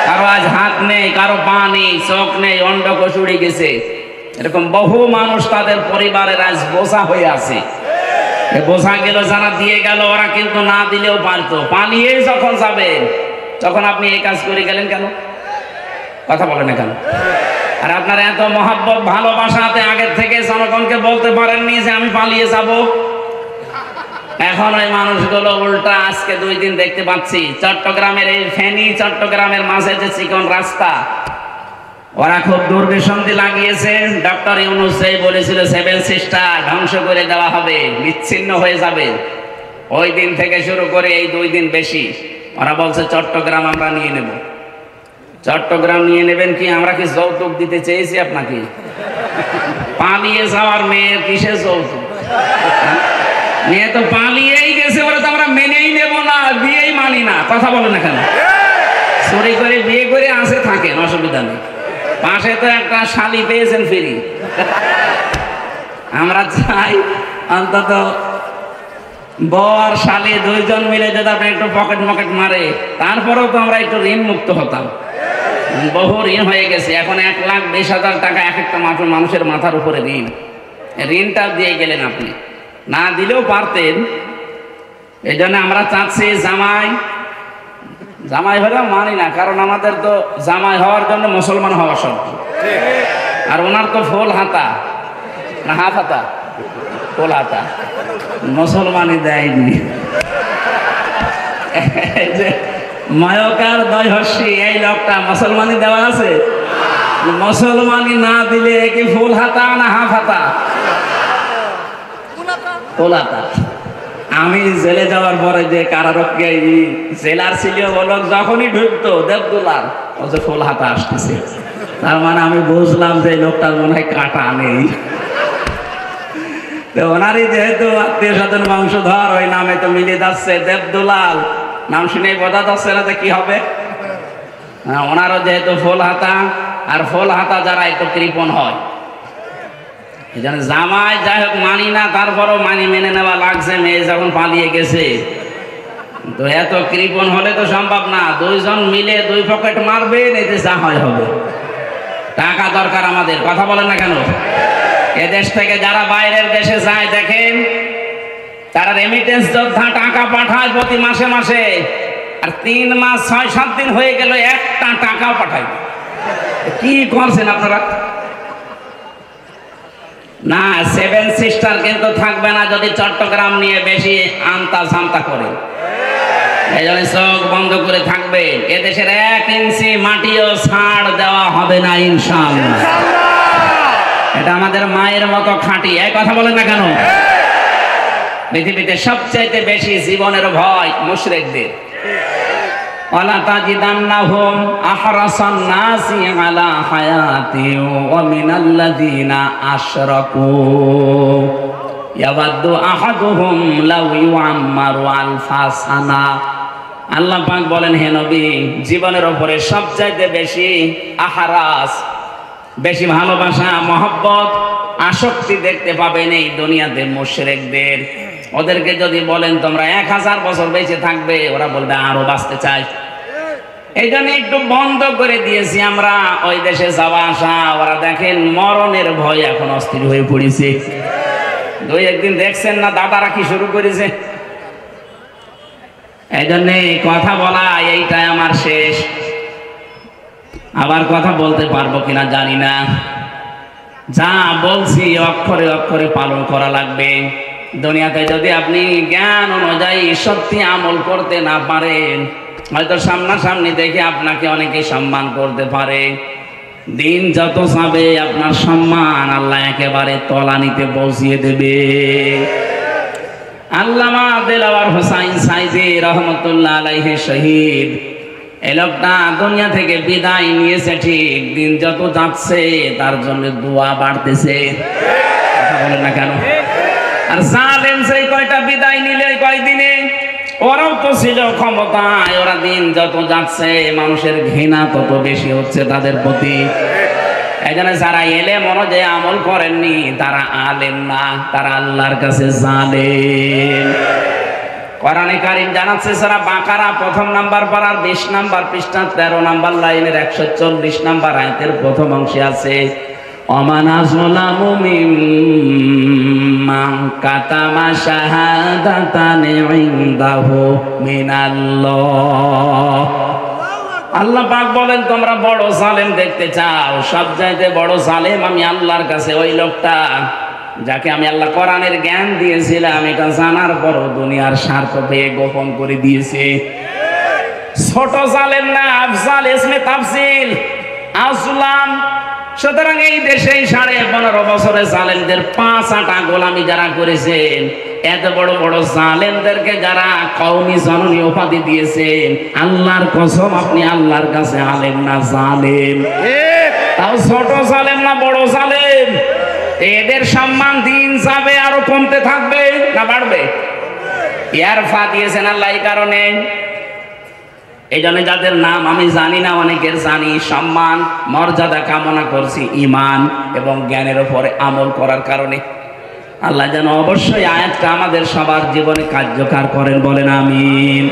কারো আজ হাত নেই, কারো পা নেই, চোখ নেই, অন্ডকোষ উড়ে গেছে। এরকম বহু মানুষ তাদের পরিবারের আজ বোঝা হয়ে আছে। বোঝা গেল যারা দিয়ে গেল, ওরা কিন্তু না দিলেও পারতো। পালিয়ে যখন যাবেন তখন আপনি এই কাজ করে গেলেন কেন? কথা বলেন না কেন? আর আপনার এত মহব্বত ভালোবাসাতে আগের থেকে জনগণকে বলতে পারেননি যে আমি পালিয়ে যাব। এখন ওই মানুষগুলো উল্টা আজকে 2 দিন দেখতে পাচ্ছি চট্টগ্রামের এই ফেনী চট্টগ্রামের মাঝে যে চিকন রাস্তা, ওরা খুব দুর্বিসন্ধি লাগিয়েছে। ডক্টর ইউনূস বলেছিল 7 সিস্টার ধ্বংস করে দেওয়া হবে, বিচ্ছিন্ন হয়ে যাবে। ওই দিন থেকে শুরু করে এই 2 দিন বেশি ওরা বলছে চট্টগ্রাম আমরা নিয়ে নেব। চট্টগ্রাম নিয়ে নেবেন কি? আমরা কি যৌতুক দিতে চেয়েছি আপনাকে? পালিয়ে যাওয়ার মেয়ের কিসের যৌতুক? মেয়ে তো পালিয়েই গেছে, ওরা তো আমরা মেনেই নেব না, বিয়েই মানি না। কথা বলে না কেন? চুরি করে বিয়ে করে আসে থাকেন, অসুবিধা নেই। পাশে তো একটা শালি পেয়েছেন ফ্রি। আমরা চাই অন্তত বউ আর শালি 2 জন মিলে যদি আপনি একটু পকেট মকেট মারে, তারপরেও তো আমরা একটু ঋণ মুক্ত হতাম। বহু ঋণ হয়ে গেছে। এখন 1,20,000 টাকা এক একটা মানুষের মাথার উপরে ঋণ। ঋণটা দিয়ে গেলেন আপনি, না দিলেও পারতেন। এই জন্য আমরা চাচ্ছি জামাই হলেও মানি না, কারণ আমাদের তো জামাই হওয়ার জন্য মুসলমান হওয়া শর্ত। আর ওনার তো ফুল হাতা না হাফ হাতা, ফুল হাতা, মুসলমানই দেয়নি। যে ময়কার দয়হস্যি এই লোকটা মুসলমানই দেওয়া আছে? মুসলমানই না দিলে কি ফুল হাতা না হাফ হাতা? ফুল হাতা। আমি জেলে যাওয়ার পরে যে কারারক্ষে জেলার ছিল বলো, যখনই ঢুকতো দেবদুলার ও যে ফুল হাতা আসতেছে, তার মানে আমি বুঝলাম যে লোকটার মনে হয় কাটা নেই। ওনারই যেহেতু আত্মীয় স্বজন বংশধর, ওই নামে তো মিলে যাচ্ছে দেবদুলাল, নাম শুনে বোঝা যাচ্ছে না যে কি হবে। ওনারও যেহেতু ফুল হাতা, আর ফুল হাতা যারা একটু কৃপণ হয়, এই জন্য জামাই যাই হোক মানি না, তারপরও মেনে নেওয়া লাগছে। মেয়ে যখন পালিয়ে গেছে, তো এত কৃপণ হলে তো সম্ভব না। 2 জন মিলে 2 পকেট মারবেন, এতে যা হয় হবে। টাকা দরকার আমাদের। কথা বলেন না কেন? এদেশ থেকে যারা বাইরের দেশে যায় দেখেন, তারা রেমিটেন্স যোদ্ধা টাকা পাঠায় প্রতি মাসে মাসে, আর 3 মাস 6-7 দিন হয়ে গেল একটা টাকাও পাঠায়। কি করছেন আপনারা? না, 7 সিস্টার কিন্তু থাকবে না যদি চট্টগ্রাম নিয়ে বেশি আমতা ঝামতা করে। এই জন্য চোখ বন্ধ করে থাকবে। এদেশের 1 ইঞ্চি মাটিও ছাড় দেওয়া হবে না ইনশাআল্লাহ। এটা আমাদের মায়ের মতো খাঁটি। এই কথা বলেন না কেন? পৃথিবীতে সবচাইতে বেশি জীবনের ভয় মুশরিকদের। ওয়ালা তাজিদান্নাহুম আহরাসান নাসি আলা হায়াতি ওয়া মিনাল্লাযিনা আশরাকু ইয়াওয়াদ্দু আহাদুহুম লাউ ইউআম্মারু আলফা সানা। আল্লাহ পাক বলেন, হে নবী, জীবনের উপরে সবচাইতে বেশি আহরাস, বেশি ভালোবাসা, মহব্বত, আসক্তি দেখতে পাবেন এই দুনিয়াতে মুশরিকদের। ওদেরকে যদি বলেন তোমরা 1000 বছর বেঁচে থাকবে, ওরা বলবে আরো বাঁচতে চাই। এই জন্য একটু বন্ধ করে দিয়েছি আমরা ওই দেশে যাওয়া আসা। ওরা দেখেন মরণের ভয় এখন অস্থির হয়ে পড়েছে। 2-1 দিন দেখছেন না দাদারা কি শুরু করেছে। এই জন্যে কথা বলা এইটাই আমার শেষ। আবার কথা বলতে পারবো কিনা জানি না। যা বলছি অক্ষরে অক্ষরে পালন করা লাগবে। দুনিয়াতে যদি আপনি জ্ঞান অনুযায়ী সত্যি আমল করতে না পারেন, হয়তো সামনাসামনি দেখে আপনাকে অনেকে সম্মান করতে পারে, দিন যত যাবে আপনার সম্মান আল্লাহ একেবারে তলানিতে পৌঁছিয়ে দেবে। আল্লামা দেলাওয়ার হোসাইন সাইদি রহমতুল্লাহ আলাইহি শহীদ, এই লোকটা দুনিয়া থেকে বিদায় নিয়েছে ঠিক, দিন যত যাচ্ছে তার জন্য দোয়া বাড়তেছে। কথা বলেন না কেন? আর জালেম সেই কয়টা বিদায় নিলে কয়দিনে, ওরাও তো ছিল ক্ষমতায়, ওরা দিন যত যাচ্ছে মানুষের ঘৃণা তত বেশি হচ্ছে তাদের প্রতি। এই জন্য যারা এলেম অনুযায়ী আমল করেননি তারা আলেম না, তারা আল্লাহর কাছে জালেম। কোরআনে কারীম জানাচ্ছে সূরা বাকারা 1 নাম্বার পারার 20 নাম্বার পৃষ্ঠা 13 নাম্বার লাইনের 140 নাম্বার আয়াতের প্রথম অংশে আছে, ওমান আযলামু মিম্মান কাতামা শাহাদাতান ইনদাহু মিনাল্লাহ। আল্লাহ পাক বলেন তোমরা বড় জালেম দেখতে চাও, সবচাইতে বড় জালেম আমি আল্লাহর কাছে ওই লোকটা যাকে আমি আল্লাহ কোরআনের জ্ঞান দিয়েছিলাম, এটা জানার পরও দুনিয়ার স্বার্থ পেয়ে গোপন করে দিয়েছে। ছোট জালেম না, আফজাল ইসমে তাফসিল আসলাম। সুতরাং এই দেশে 15.5 বছরে জালেমদের 5 আটা গোলামি যারা করেছেন, এত বড় বড় জালেমদেরকে যারা কওমি জননী উপাধি দিয়েছেন, আল্লাহর কসম আপনি আল্লাহর কাছে আলেম না জালেম। তাও ছোট জালেম না বড় জালেম। এদের সম্মান দিন যাবে আরো কমতে থাকবে না বাড়বে? ইয়ারফা দিয়েছেন আল্লাহ এই কারণে। এই জন্য যাদের নাম আমি জানি না, অনেকের জানি, সম্মান মর্যাদা কামনা করছি ঈমান এবং জ্ঞানের উপরে আমল করার কারণে। আল্লাহ যেন অবশ্যই আয়াতটা আমাদের সবার জীবনে কার্যকর করেন, বলেন আমিন।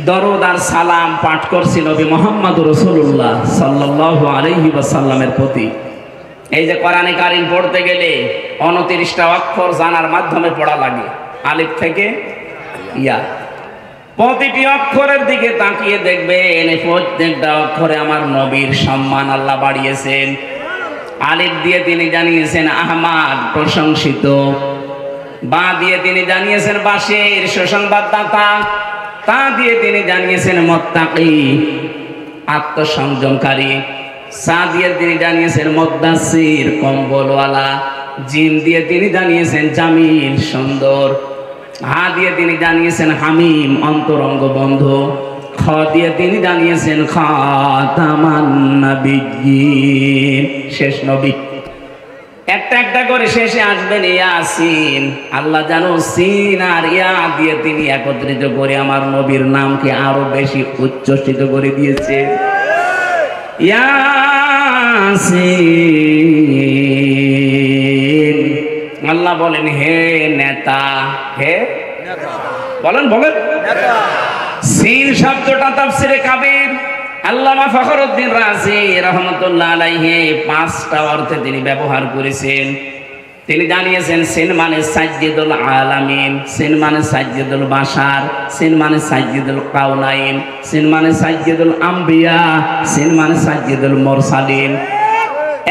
দরুদ আর সালাম পাঠ করছি নবী মুহাম্মদ রাসূলুল্লাহ সাল্লাল্লাহু আলাইহি ওয়াসাল্লামের প্রতি। এই যে কোরআনে কারীম পড়তে গেলে 29টা অক্ষর জানার মাধ্যমে পড়া লাগে, আলিফ থেকে ইয়া। প্রতিটি অক্ষরের দিকে তাকিয়ে দেখবেন প্রত্যেকটা অক্ষরে আমার নবীর সম্মান আল্লাহ বাড়িয়েছেন। আলিফ দিয়ে তিনি জানিয়েছেন আহমদ প্রশংসিত, বা দিয়ে তিনি জানিয়েছেন বাশির সুসংবাদদাতা, তা দিয়ে তিনি জানিয়েছেন মুত্তাকি আত্মসংযমকারী, সা দিয়ে তিনি জানিয়েছেন মুদ্দাসির কম্বলওয়ালা, জিম দিয়ে তিনি জানিয়েছেন জামিল সুন্দর, হা দিয়ে তিনি জানিয়েছেন হামিম অন্তরঙ্গ বন্ধু, খ দিয়ে তিনি জানিয়েছেন খাতামান নবিয়্যিন শেষ নবী। একটা একটা করে শেষে আসবেন ইয়াসিন। আল্লাহ জানো সিন আর ইয়া দিয়ে তিনি একত্রিত করে আমার নবীর নামকে আরো বেশি উচ্চস্থিত করে দিয়েছে। ইয়াসিন। আল্লাহ বলেন হে নেতা, হে বলেন বলেন সিন শব্দটা তাফসিরে কাবীর আল্লামা ফখরুদ্দিন রাজি রহমতুল্লাহ আলাইহি 5টা অর্থে তিনি ব্যবহার করেছেন। তিনি জানিয়েছেন সিন মানে সাজ্জিদুল আলামিন, সিন মানে সাজ্জিদুল বাশার, সিন মানে সাজ্জিদুল কাউনাইন, সিন মানে সাজ্জিদুল আম্বিয়া, সিন মানে সাজ্জিদুল মুরসালিন।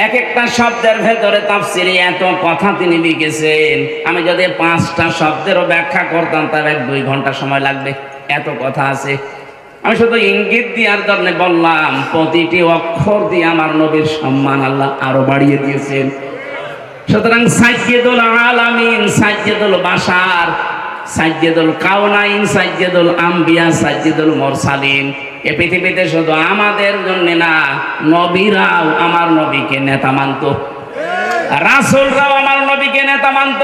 এক একটা শব্দের ভেতরে তাফসিরে এত কথা তিনি লিখেছেন, আমি যদি 5টা শব্দেরও ব্যাখ্যা করতাম তবে 2 ঘন্টা সময় লাগবে, এত কথা আছে। আমি শুধু ইঙ্গিত দিয়ার জন্য বললাম, প্রতিটি অক্ষর দিয়ে আমার নবীর সম্মান আল্লাহ আরো বাড়িয়ে দিয়েছেন। সুতরাং সাজ্জিদুল আলামিন, সাজ্জিদুল বাশার, সাজ্জিদুল কাউনাইন, সাজ্জিদুল আম্বিয়া, সাজ্জিদুল মুরসালিন। এ পৃথিবীতে শুধু আমাদের জন্য না, নবীরাও আমার নবীকে নেতা মানত, রাসূলরাও আমার নবীকে নেতা মানত।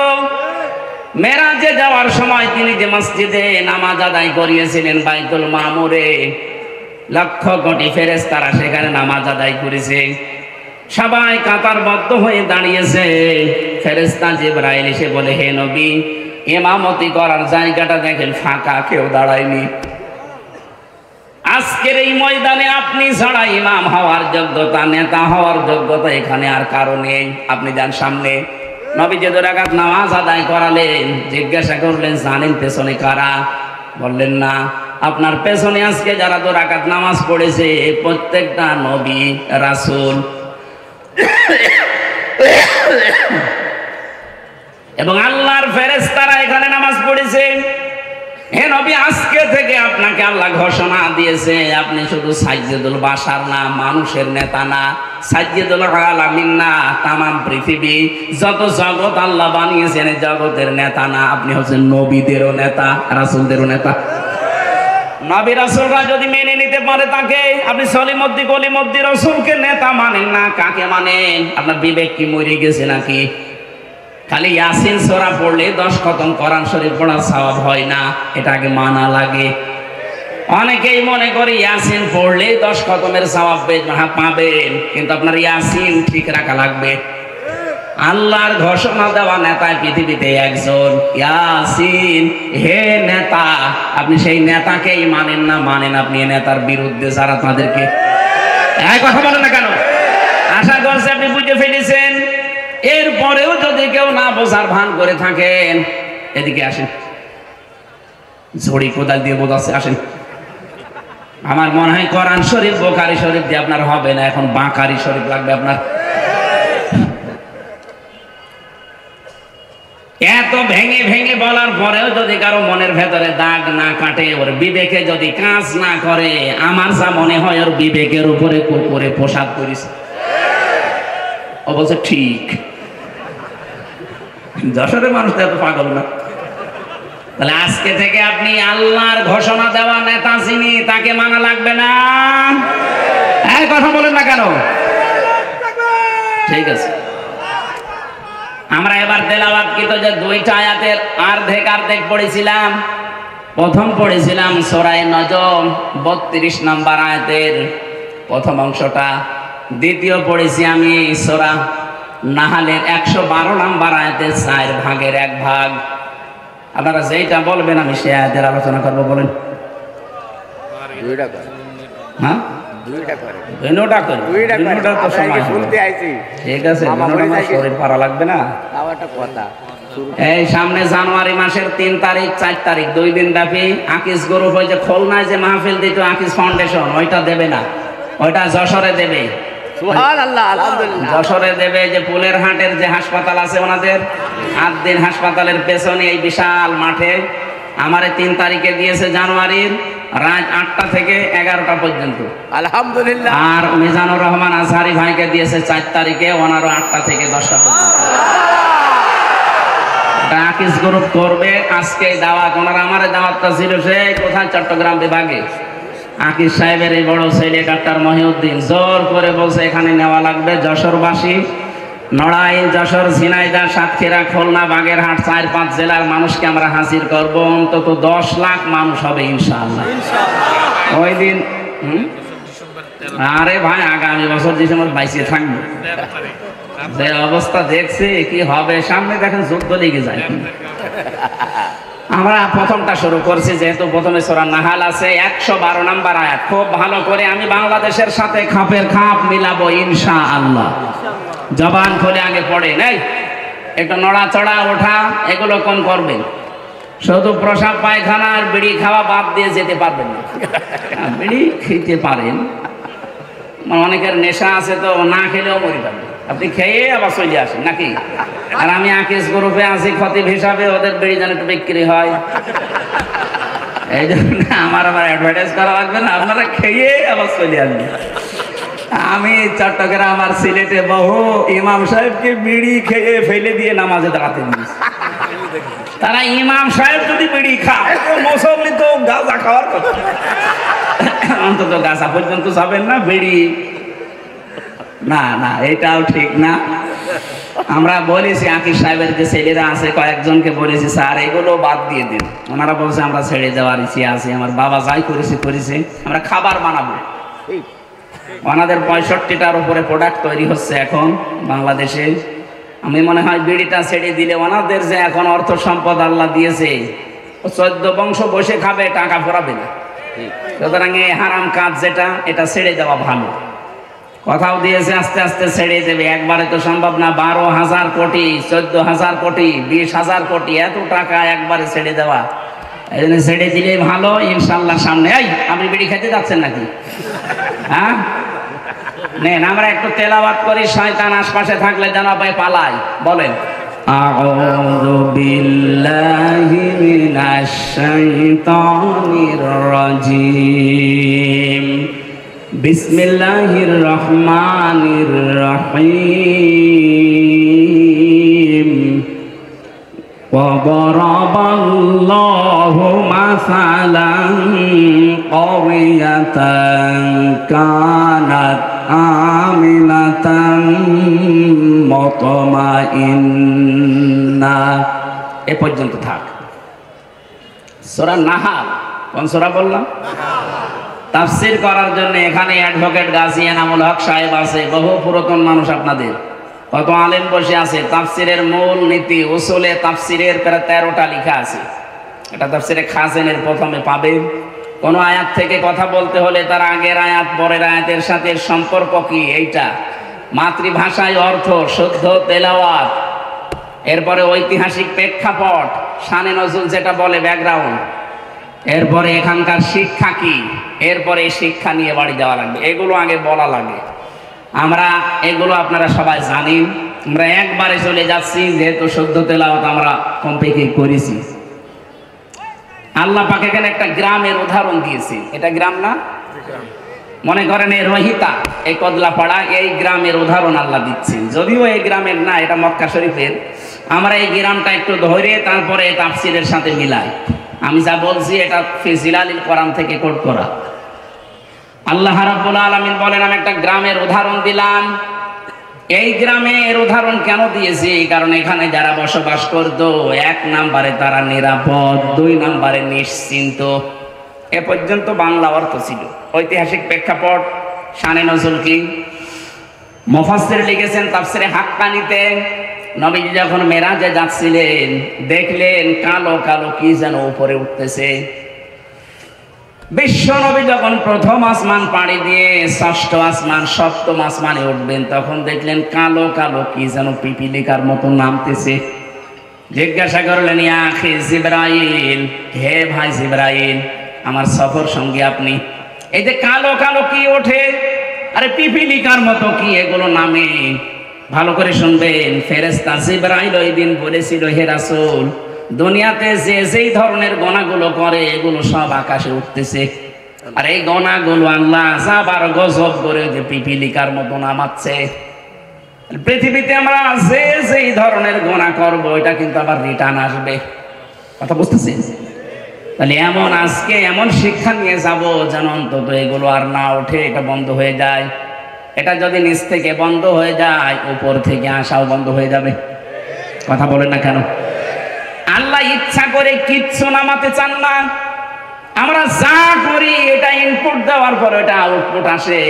মেরাজে যাওয়ার সময় তিনি যে মসজিদে নামাজ আদায় করিয়েছিলেন বাইতুল মামুরে, লক্ষ কোটি ফেরেশতারা সেখানে নামাজ আদায় করেছে। সবাই কাতারবদ্ধ হয়ে দাঁড়িয়েছে। ফেরেশতা জিবরাইল এসে বলে, হে নবী, ইমামতি করার জায়গাটা দেখেন ফাঁকা, কেউ দাঁড়ায়নি। আজকের এই ময়দানে আপনি ছাড়া ইমাম হওয়ার যোগ্যতা, নেতা হওয়ার যোগ্যতা এখানে আর কারো নেই। আপনি যান সামনে, নবীজি 2 রাকাত নামাজ আদায় করালেন, জিজ্ঞাসা করলেন জানেন পেছনে কারা? বললেন না। আপনার পেছনে আজকে যারা 2 রাকাত নামাজ পড়েছে প্রত্যেকটা নবী রাসূল এবং আল্লাহর ফেরেশতারা এখানে নামাজ পড়েছে। হে নবী, আজকে থেকে আপনাকে আল্লাহ ঘোষণা দিয়েছে আপনি শুধু সাইয়্যিদুল বাশার না, মানুষের নেতা না, সাইয়্যিদুল আলামিন না, তামাম পৃথিবী যত জগৎ আল্লাহ বানিয়েছেন জগতের নেতা না, আপনি হচ্ছেন নবীদেরও নেতা, রাসূলদেরও নেতা। নবী রাসূলরা যদি মেনে নিতে পারে তাকে, আপনি সলিমুদ্দি কলিমুদ্দি রাসূলকে নেতা মানেন না, কাকে মানেন? আপনার বিবেক কি মরে গেছে নাকি? খালি ইয়াসিন সূরা পড়লে 10 খতম কোরআন শরীফ পড়ার সওয়াব হয় না, এটা আগে মানা লাগে। অনেকেই মনে করে ইয়াসিন পড়লে 10 খতমের সওয়াব পাবেন, কিন্তু আপনার ইয়াসিন ঠিক রাখা লাগবে। আল্লাহর ঘোষণা দেওয়া নেতা পৃথিবীতে একজন, ইয়াসিন। হে নেতা, আপনি সেই নেতাকেই মানেন না, মানেন আপনি নেতার বিরুদ্ধে যারা তাদেরকে। এই কথা বলেন না কেন? আশা করছি আপনি বুঝে ফেলেছেন। এরপরেও যদি কেউ না বোঝার ভান করে থাকেন, এদিকে আসেন, ঝড়ি কোদাল দিয়ে বোঝাচ্ছে, আসেন। আমার মনে হয় কোরআন শরীফ বুখারী শরীফ দিয়ে আপনার হবে না, এখন বাঁকারি শরীফ লাগবে আপনার। এত ভেঙে ভেঙে বলার পরেও যদি কারো মনের ভেতরে দাগ না কাটে, ওর বিবেকে যদি কাজ না করে, আমার যা মনে হয় ওর বিবেকের উপরে কুকুরে প্রসাদ করিস। ও বলছে ঠিক। যশোরের মানুষ তো এত পাগল না। তাহলে আজকে থেকে আপনি আল্লাহর ঘোষণা দেওয়া নেতা যিনি, তাকে মানা লাগবে না। এই কথা বলেন না কেন? ঠিক আছে, আমরা এবার তেলাওয়াতকৃত যে 2টা আয়াতের অর্ধেক পড়েছিলাম। প্রথম পড়েছিলাম সূরা নজম 32 নম্বর আয়াতের প্রথম অংশটা। দ্বিতীয় পড়েছি আমি সূরা নাহালের 112 নম্বর আয়াতের 4 ভাগের 1 ভাগ। আপনারা যেটা বলবেন আমি সেই আয়াতের আলোচনা করব। বলেন। হ্যাঁ, ঠিক আছে, শরীর পারা লাগবে না। এই সামনে জানুয়ারি মাসের 3 তারিখ 4 তারিখ 2 দিন ব্যাপী আকিস গ্রুপ, ওই যে খুলনায় যে মাহফিল দিত আকিস ফাউন্ডেশন, ওইটা দেবে না, ওইটা যশোরে দেবে। যশোরে দেবে যে পুলের হাটের যে হাসপাতাল আছে ওনাদের 8 দিন হাসপাতালের পেছনে এই বিশাল মাঠে আমারে 3 তারিখে দিয়েছে জানুয়ারির রাত 8টা থেকে 11টা পর্যন্ত। আলহামদুলিল্লাহ। আর মিজানুর রহমান আজহারি ভাইকে দিয়েছে 4 তারিখে, ওনারও 8টা থেকে 10টা পর্যন্ত। আকিস গ্রুপ করবে আজকে দাওয়াত। ওনারা আমার দাওয়াতটা ছিল সেই কোথায়, চট্টগ্রাম বিভাগে। আকিস সাহেবের এই বড় ছেলে ডাক্তার মহিউদ্দিন জোর করে বলছে এখানে নেওয়া লাগবে। যশোরবাসী, নড়াইল, যশোর, ঝিনাইদহ, সাতক্ষীরা, খুলনা, বাগেরহাট 4-5 জেলার মানুষকে আমরা হাজির করব। অন্তত 10 লাখ মানুষ হবে ইনশাআল্লাহ ওই দিন। আরে ভাই, আগামী বছর ডিসেম্বর 22 থাকবে। যে অবস্থা দেখছি কি হবে সামনে, দেখেন যুদ্ধ লেগে যায়। আমরা প্রথমটা শুরু করছি, যেহেতু প্রথমে সূরা নাহাল আছে 112 নম্বর আয়াত। খুব ভালো করে আমি বাংলাদেশের সাথে খাপের খাপ মিলাবো ইনশাআল্লাহ। জবান খুলে আগে পড়ে নেই, একটু নড়াচড়া ওঠা এগুলো কম করবেন। শুধু প্রসাব পায়খানা আর বিড়ি খাওয়া বাদ দিয়ে যেতে পারবেন না। বিড়ি খেতে পারেন, অনেকের নেশা আছে তো না খেলেও মরে যাবে। আপনি খেয়ে আবার চলে আসেন নাকি? আর আমি আকিস গ্রুপে আছি খতিব হিসাবে, ওদের বিড়ি যেন একটু বিক্রি হয়, এই জন্য আমার আবার অ্যাডভার্টাইজ করা লাগবে না। আপনারা খেয়ে আবার চলে আসবেন। আমি চট্টগ্রাম আর সিলেটে বহু ইমাম সাহেবকে বিড়ি খেয়ে ফেলে দিয়ে নামাজে দাঁড়াতে দিয়েছি। তারা ইমাম সাহেব যদি বিড়ি খায়, মুসল্লি তো গাঁজা খাওয়ার কথা, অন্তত গাঁজা পর্যন্ত যাবেন না, বিড়ি না। না, এটাও ঠিক না। আমরা বলেছি আকিস সাহেবের যে ছেলেরা আছে কয়েকজনকে বলেছি স্যার এগুলো বাদ দিয়ে দিন। ওনারা বলছে আমরা ছেড়ে দেওয়ার ইচ্ছে আছে, আমার বাবা যাই করেছে, আমরা খাবার বানাবো। ওনাদের 65টার উপরে প্রোডাক্ট তৈরি হচ্ছে এখন বাংলাদেশে। আমি মনে হয় বিড়িটা ছেড়ে দিলে ওনাদের যে এখন অর্থ সম্পদ আল্লাহ দিয়েছে, 14 বংশ বসে খাবে, টাকা ফোরাবে না। সুতরাং এই হারাম কাজ যেটা, এটা ছেড়ে দেওয়া ভালো। কথাও দিয়েছে আস্তে আস্তে ছেড়ে দেবে, একবারে তো সম্ভব না। 12,000 কোটি, 14,000 কোটি, 20,000 কোটি, এত টাকা একবারে ছেড়ে দেওয়া, এই জন্য ছেড়ে দিলে ভালো। ইনশাল্লাহ সামনে। এই আপনি বিড়ি খেতে যাচ্ছেন নাকি? হ্যাঁ নেন, আমরা একটু তেলাওয়াত করি, শয়তান আশপাশে থাকলে যেন ভাই পালাই। বলেন, আউযু বিল্লাহি মিনাশ শাইতানির রাজীম, বিসমিল্লাহির রহমানির রহিম। وضرب الله مثلا قرية كانت آمنة مطمئنة। এ পর্যন্ত থাক। সূরা নাহাল, কোন সূরা বললাম? তাফসীর করার জন্য এখানে অ্যাডভোকেট গাজী এনামুল হক সাহেব আছে, বহু পুরাতন মানুষ আপনাদের, কত আলেম বসে আছে। তাফসীরের মূল নীতি, উসুলে তাফসীরের প্রায় 13টা লেখা আছে। এটা তাফসীরে খাজেনের প্রথমে পাবেন। কোন আয়াত থেকে কথা বলতে হলে তার আগের আয়াত পরের আয়াতের সাথে সম্পর্ক কি, এইটা মাতৃভাষায় অর্থ, শুদ্ধ তেলাওয়াত, এরপরে ঐতিহাসিক প্রেক্ষাপট, শানে নজরুল যেটা বলে ব্যাকগ্রাউন্ড, এরপরে এখানকার শিক্ষা কি, এরপরে শিক্ষা নিয়ে বাড়ি যাওয়া লাগবে। এগুলো আগে বলা লাগে। আমরা এগুলো আপনারা সবাই জানেন। আমরা একবারে চলে যাচ্ছি, যেহেতু শুদ্ধ তেলাওয়াত আমরা কমপ্লিট করেছি। আল্লাহ পাক এখানে একটা গ্রামের উদাহরণ দিয়েছে। এটা গ্রাম না? মনে করেন এই রহিতা, এই কদলাপাড়া, এই গ্রামের উদাহরণ আল্লাহ দিচ্ছেন। যদিও এই গ্রামের না, এটা মক্কা শরীফের। আমরা এই গ্রামটা একটু ধরে তারপরে তাফসীরের সাথে মিলাই। আমি যা বলছি এটা ফি জিলালিল কোরআন থেকে কোট করা। আল্লাহ রাব্বুল আলামিন বলেন, আমি একটা গ্রামের উদাহরণ দিলাম। এই গ্রামের উদাহরণ কেন দিয়েছি? কারণ এখানে যারা বসবাস করত, 1 নম্বরে তারা নিরাপদ, 2 নম্বরে নিশ্চিন্ত। এ পর্যন্ত বাংলা অর্থ ছিল। ঐতিহাসিক প্রেক্ষাপট, শানে নজরুল কি, মুফাসসির লিখেছেন তাফসীরে হাক্কানিতে, নবীজি যখন মেরাজে যাচ্ছিলেন, দেখলেন কালো কালো কি যেন উপরে উঠতেছে। বিশ্ব নবী যখন প্রথম আসমান পাড়ি দিয়ে 6ষ্ঠ আসমান 7ম আসমানে উঠবেন, তখন দেখলেন কালো কালো কি যেন পিপিলিকার মতো নামতেছে। জিজ্ঞাসা করলেন, ইয়া আখি জিবরাইল, হে ভাই জিবরাইল, আমার সফর সঙ্গী আপনি, এই যে কালো কালো কি ওঠে, আরে পিপিলিকার মতো কি এগুলো নামে? ভালো করে শুনবেন, ফেরেশতা জিবরাইল ওই দিন বলেছিল, হে রাসূল, দুনিয়াতে যে যেই ধরনের গোনাগুলো করে এগুলো সব আকাশে উঠতেছে, আর এই গোনাগুলো আল্লাহ আযাবার গজব করে যে পিপিলিকার মতো নামাচ্ছে। পৃথিবীতে আমরা যে যেই ধরনের গোনা করব, এটা কিন্তু আবার রিটার্ন আসবে। কথা বুঝতেছেন? তাহলে এমন আজকে এমন শিক্ষা নিয়ে যাব যেন অন্তত এগুলো আর না ওঠে, এটা বন্ধ হয়ে যায়। এটা যদি নিচ থেকে বন্ধ হয়ে যায়, উপর থেকে আসাও বন্ধ হয়ে যাবে। কথা বলেন না কেন? আল্লাহ ইচ্ছা করে কিচ্ছু নামাতে চান না। আমরা যা করি এটা ইনপুট দেওয়ার পর এটা আউটপুট আসে।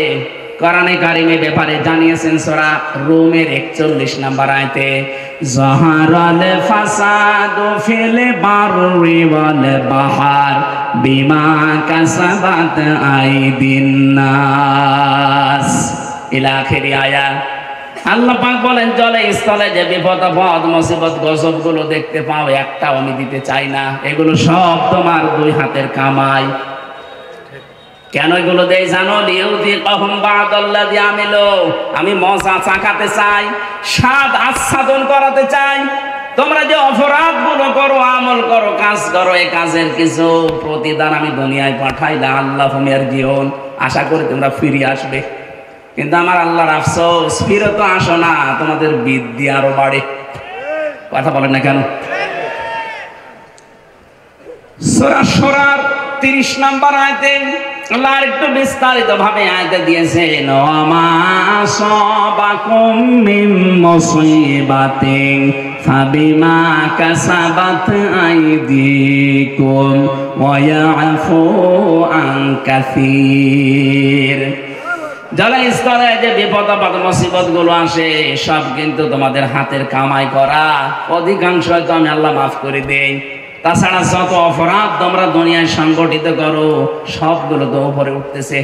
কোরআনে কারিমে ব্যাপারে জানিয়েছেন সূরা রুমের 41 নম্বর আয়াতে, যাহারাল ফাসাদু ফিল বাররি ওয়াল বাহর বিমা কাসাবাত আইদিন নাস, ইলা আখিরি আয়াত। আল্লাহ পাক বলেন, জলে স্থলে যে বিপদ আপদ মুসিবত গজব গুলো দেখতে পাও, একটাও আমি দিতে চাই না। এগুলো সব তোমার 2 হাতের কামাই। কেন এগুলো দেই জানো? লিউযিকাহুম বা'দাল্লাযী আমিলু, আমি মজা চাকাতে চাই, স্বাদ আস্বাদন করাতে চাই। তোমরা যে অপরাধ গুলো করো, আমল করো, কাজ করো, এই কাজের কিছু প্রতিদান আমি দুনিয়ায় পাঠাই, লাআল্লাহুম ইয়ারজিউন, আশা করি তোমরা ফিরে আসবে। কিন্তু আমার আল্লাহর আফসোস, ফিরে তো আসো না, তোমাদের বৃদ্ধি আরো বাড়ে। কথা বলেন না কেন? সূরা শুরার 30 নম্বর আয়াতে আল্লাহ একটু বিস্তারিত ভাবে আয়াতে দিয়েছেন, ওয়ামা আসাবাকুম মিন মুসিবাতিন ফাবিমা কাসাবাত আইদিকুম ওয়া ইয়াফু আন কাসীর। জলস্তরে যে বিপদ আপদ মুসিবত গুলো আসে সব কিন্তু তোমাদের হাতের কামাই করা, অধিকাংশ তো আমি আল্লাহ মাফ করে দেই। তাছাড়া যত অপরাধ তোমরা দুনিয়ায় সংগঠিত করো সবগুলো তো উপরে উঠতেছে।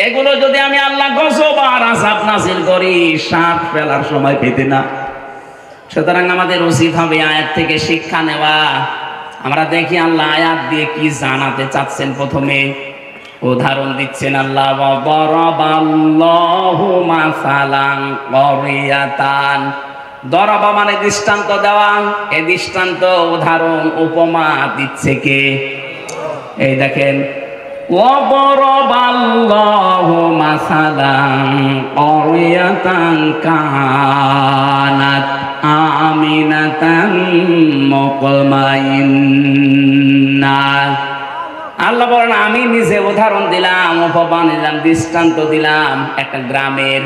এগুলো যদি আমি আল্লাহ গজব আর আযাব নাযিল করি শ্বাস ফেলার সময় পেতে না। সুতরাং আমাদের উচিত হবে আয়াত থেকে শিক্ষা নেওয়া। আমরা দেখি আল্লাহ আয়াত দিয়ে কি জানাতে চাচ্ছেন। প্রথমে উদাহরণ দিচ্ছেন আল্লাহ, দরাবাল্লাহু মাসালান ক্বরিয়াতান। দরাবা মানে দৃষ্টান্ত দেওয়া, এই দৃষ্টান্ত উদাহরণ উপমা দিচ্ছে কে? এই দেখেন, ওয়াদরাবাল্লাহু মাসালান ক্বরিয়াতান কানাত আমিনাতান মুতমাইন্না। আল্লাহ বলেন আমি নিজে উদাহরণ দিলাম, উপমা দিলাম, দৃষ্টান্ত দিলাম একটা গ্রামের।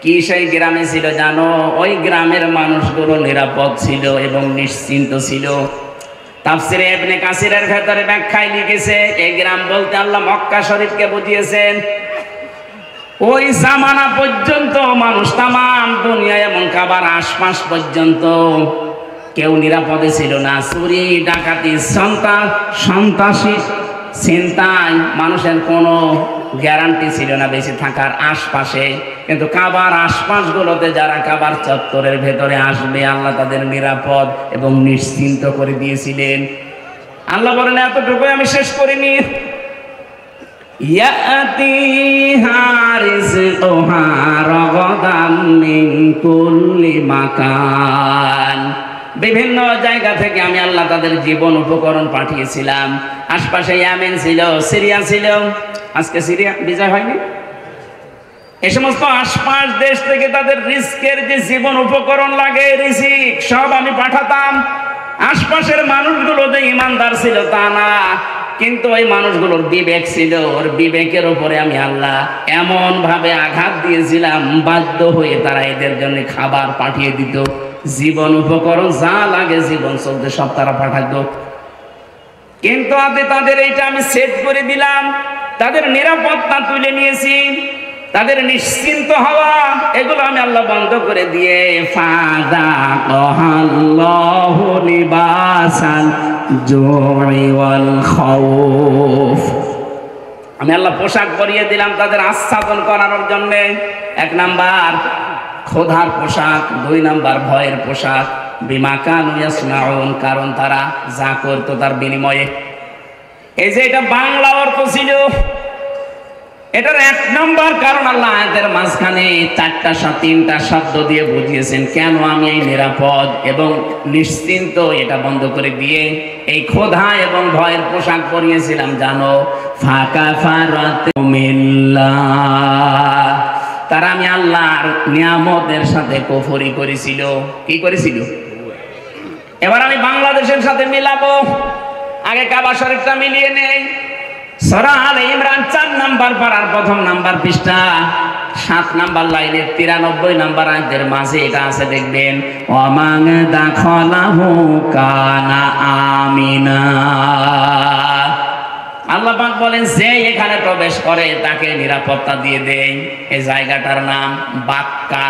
কি সেই গ্রামে ছিল জানো? ওই গ্রামের মানুষগুলো নিরাপদ ছিল এবং নিশ্চিন্ত ছিল। তাফসিরে ইবনে কাসিরের ভেতরে ব্যাখ্যায় লিখেছে এই গ্রাম বলতে আল্লাহ মক্কা শরীফকে বুঝিয়েছেন। ওই জামানা পর্যন্ত মানুষ তামাম দুনিয়ায় এবং কাবার আশপাশ পর্যন্ত কেউ নিরাপদে ছিল না। চুরি ডাকাতি সন্ত্রাসী চিন্তায় মানুষের কোনো গ্যারান্টি ছিল না বেঁচে থাকার আশপাশে। কিন্তু কাবার আশপাশগুলোতে যারা কাবার চত্বরের ভেতরে আসবে আল্লাহ তাদের নিরাপদ এবং নিশ্চিন্ত করে দিয়েছিলেন। আল্লাহ বলেন এতটুকু আমি শেষ করিনি, ইয়াতিহা রিজকুহা রাগাদাম মিন কুল্লি মাকান। বিভিন্ন জায়গা থেকে আমি আল্লাহ তাদের জীবন উপকরণ পাঠিয়েছিলাম। আশপাশে ইয়েমেন ছিল, সিরিয়া ছিল। আজকে সিরিয়া বিজয় হয়নি। এই সমস্ত আশপাশ দেশ থেকে তাদের রিস্কের যে জীবন উপকরণ লাগে, রিজিক সব আমি পাঠাতাম। আশপাশের মানুষগুলো যে ইমানদার ছিল তা না, কিন্তু ওই মানুষগুলোর বিবেক ছিল, ওর বিবেকের উপরে আমি আল্লাহ এমন ভাবে আঘাত দিয়েছিলাম বাধ্য হয়ে তারা এদের জন্য খাবার পাঠিয়ে দিত, জীবন উপকরণ যা লাগে জীবন চলতে সব তারা পাঠাতো। কিন্তু তাদের এইটা আমি সেট করে দিলাম, তাদের নিরাপত্তা তুলে নিয়েছি, তাদের নিশ্চিন্ত হওয়া এগুলো আমি আল্লাহ বন্ধ করে দিয়ে ফাযাকাল্লাহু লিবাসাল জুই ওয়াল খাউফ, আমি আল্লাহ পোশাক পরিয়ে দিলাম তাদের আচ্ছাদন করানোর জন্য। 1 নাম্বার ক্ষুধার পোশাক, 2 নাম্বার ভয়ের পোশাক। বিমা কানু ইয়াসনাউন, কারণ তারা যা করতো তার বিনিময়ে। এই যে এটা বাংলা অর্থ ছিল, এটার 1 নম্বর কারণ আল্লাহ আয়াতের মাঝখানে 3টা শব্দ দিয়ে বুঝিয়েছেন কেন আমি এই নিরাপদ এবং নিশ্চিন্ত এটা বন্ধ করে দিয়ে এই ক্ষুধা এবং ভয়ের পোশাক পরিয়েছিলাম জানো। তারা আমি আল্লাহর নিয়ামতের সাথে কুফরি করেছিল। কি করেছিল? এবার আমি বাংলাদেশের সাথে মিলাবো। আগে কাবা শরীফটা মিলিয়ে নেই। সূরা আলে ইমরান 4 নাম্বার পারার 1ম নাম্বার পৃষ্ঠা 7 নাম্বার লাইনের 93 নাম্বার আয়াতের মাঝে এটা আছে দেখবেন, ওয়ামান দাখালাহু কানা আমিনা। আল্লাহ পাক বলেন যে এখানে প্রবেশ করে তাকে নিরাপত্তা দিয়ে দেয়। এই জায়গাটার নাম বাক্কা।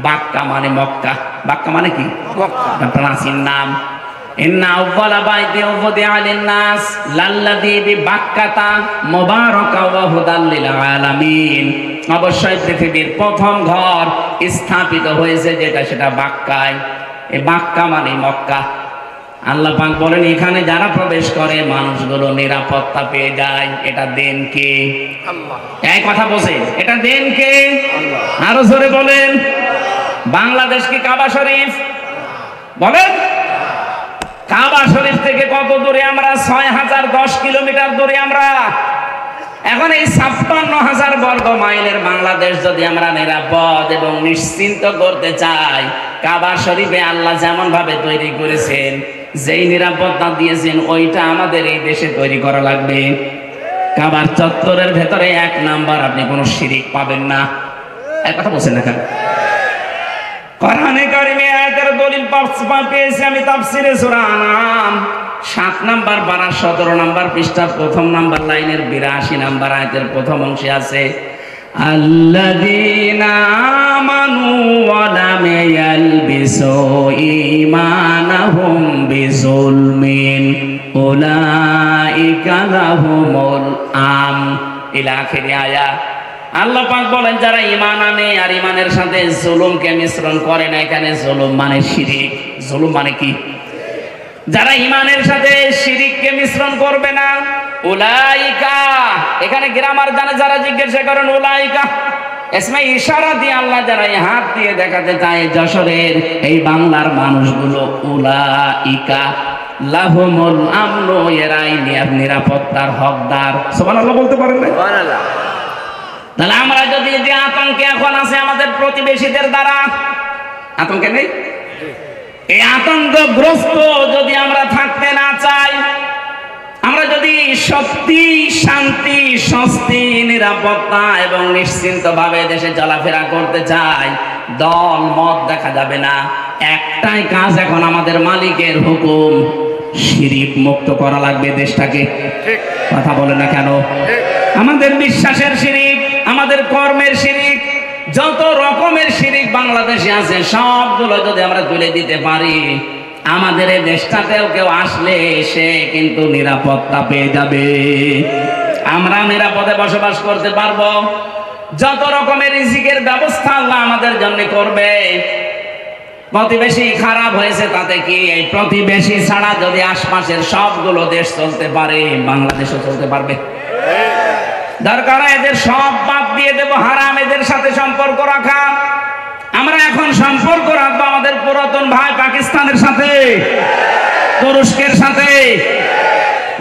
বাক্কা মানে মক্কা। বাক্কা মানে কি? মক্কা, প্রাচীন নাম। ইন্না আউওয়ালা বাইতি উযিআ লিন-নাস লাল্লাযী বিবাক্কাতা মুবারাকা ওয়া হুদাল লিল আলামিন। অবশ্যই পৃথিবীর প্রথম ঘর স্থাপিত হয়েছে যেটা সেটা বাক্কায়। এই বাক্কা মানে মক্কা। আল্লাহ পাক বলেন এখানে যারা প্রবেশ করে মানুষগুলো নিরাপত্তা পেয়ে যায়। এটা দেন কে? আল্লাহ। এই কথা বলেন, এটা দেন কে? আল্লাহ। আরো জোরে বলেন। বাংলাদেশ কি কাবা শরীফ? বলেন। কাবা শরীফ থেকে কত দূরে আমরা? 6010 কিলোমিটার দূরে আমরা। এখন এই 56,000 বর্গ মাইলের বাংলাদেশ যদি আমরা নিরাপদ এবং নিশ্চিন্ত করতে চাই, কাবা শরীফে আল্লাহ যেমন ভাবে তৈরি করেছেন, যেই নিরাপত্তা দিয়েছেন ওইটা আমাদের এই দেশে তৈরি করা লাগবে। কাবার চত্বরের ভেতরে 1 নাম্বার আপনি কোনো শিরিক পাবেন না। এক কথা বলছেন না কেন? কোরআনে কারিমে আয়াতের দলিল পেয়েছি আমি তাফসিরে সূরা আনআম 7 নাম্বার পারা 17 নাম্বার পৃষ্ঠা 1ম নাম্বার লাইনের 82 নাম্বার আয়াতের প্রথম অংশে আছে, আল্লাযীনা আমানু ওয়া লাম ইয়ালবিসু ঈমানাহুম বিযুলমিন উলাইকা লাহুমুল আমন ইলা আখির আয়াত। আল্লাহ পাক বলেন যারা ঈমান আনে আর ঈমানের সাথে জুলুমকে মিশ্রণ করে না, এখানে জুলুম মানে শিরিক। জুলুম মানে কি? যারা ঈমানের সাথে শিরিককে মিশ্রণ করবে না, উলাইকা, এখানে গ্রামার জানে যারা জিজ্ঞাসা করেন উলাইকা ইসমে ইশারা দিয়ে আল্লাহ যারা এই হাত দিয়ে দেখাতে চায় যশোরের এই বাংলার মানুষগুলো, উলাইকা লাহুমুল আমনু, এরাই নিরাপত্তার হকদার। সুবহানাল্লাহ বলতে পারেন না? সুবহানাল্লাহ। তাহলে আমরা যদি যে আতঙ্কে এখন আছে আমাদের প্রতিবেশীদের দ্বারা, আতঙ্কে নেই, এই আতঙ্কগ্রস্ত যদি আমরা থাকতে না চাই, আমরা যদি সত্যি শান্তি, স্বস্তি, নিরাপত্তা এবং নিশ্চিন্ত ভাবে দেশে চলাফেরা করতে চাই, দল মত দেখা যাবে না। একটাই কাজ এখন আমাদের মালিকের হুকুম, শিরিক মুক্ত করা লাগবে দেশটাকে। কথা বলে না কেন? আমাদের বিশ্বাসের শিরিক, আমাদের কর্মের শিরিক, যত রকমের শিরিক বাংলাদেশে আছে সবগুলো যদি আমরা তুলে দিতে পারি, আমাদের এই দেশটাতেও কেউ আসলে সে কিন্তু নিরাপত্তা পেয়ে যাবে, আমরা নিরাপদে বসবাস করতে পারবো। যত রকমের রিজিকের ব্যবস্থা আল্লাহ আমাদের জন্য করবে। প্রতিবেশী খারাপ হয়েছে তাতে কি, এই প্রতিবেশী ছাড়া যদি আশপাশের সবগুলো দেশ চলতে পারে, বাংলাদেশও চলতে পারবে। দরকার এদের সব বাদ দিয়ে দেব, হারাম এদের সাথে সম্পর্ক রাখা। আমরা এখন সম্পর্ক রাখবো আমাদের পুরাতন ভাই পাকিস্তানের সাথে, তুরস্কের সাথে,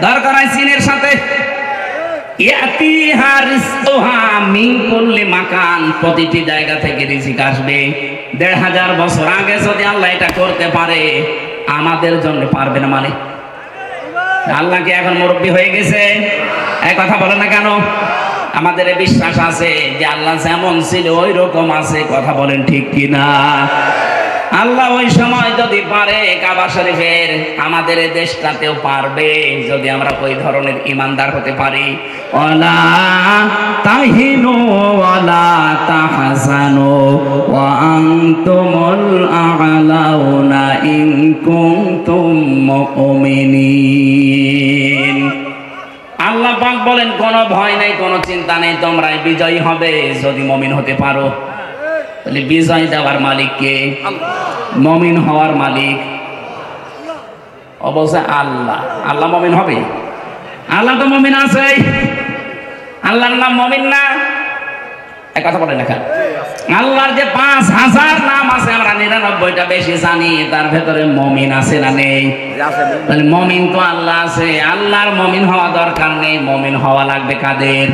দরকার হয় চীনের সাথে। ইয়াতিহা রিজকুহা মিন কুল্লি মাকান, প্রতিটি জায়গা থেকে রিজিক আসবে। ১৫০০ বছর আগে যদি আল্লাহ এটা করতে পারে, আমাদের জন্য পারবে না মানে? আল্লাহ কি এখন মুরব্বী হয়ে গেছে? এই কথা বলে না কেন? আমাদের বিশ্বাস আছে যে আল্লাহ যেমন ছিল ওই রকম আছে। কথা বলেন ঠিক কিনা? আল্লাহ ওই সময় যদি পারে কাবা শরীফের, আমাদের এই দেশটাতেও পারবে যদি আমরা ওই ধরনের ইমানদার হতে পারি। ওয়ালা তাহিনু ওয়ালা তাহজানু ওয়া আনতুমুল আ'লাউনা ইন কুনতুম মুমিনিন। আল্লাহ পাক বলেন কোনো ভয় নেই, কোনো চিন্তা নেই, তোমরাই বিজয়ী হবে যদি মুমিন হতে পারো। তাহলে বিজয় দেওয়ার মালিক কে? মুমিন হওয়ার মালিক অবশ্যই আল্লাহ। আল্লাহ মুমিন হবে? আল্লাহ তো মুমিন আছে, আল্লাহর নাম মুমিন না? এই কথা বলেন না কেন? আল্লাহর যে ৫,০০০ নাম আছে, আমরা ৯৯টা বেশি জানি, তার ভেতরে মুমিন আছে না নেই? তাহলে মুমিন তো আল্লাহ আছে, আল্লাহর মুমিন হওয়া দরকার নেই, মুমিন হওয়া লাগবে কাদের?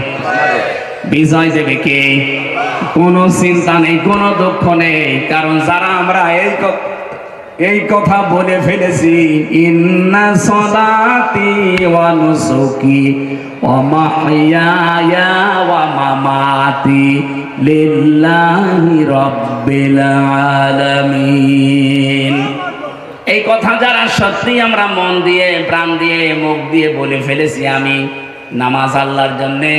বিজয় দেবে কে? কোনো চিন্তা নেই, কোনো দুঃখ নেই, কারণ যারা আমরা এই কথা বলে ফেলেছি, ইন্না সলাতি ওয়া নুসুকি ওয়া মাহইয়ায়া ওয়া মামাতি লিল্লাহি রাব্বিল আলামিন। এই কথা যারা সত্যি আমরা মন দিয়ে, প্রাণ দিয়ে, মুখ দিয়ে বলে ফেলেছি, আমি নামাজ আল্লাহর জন্যে,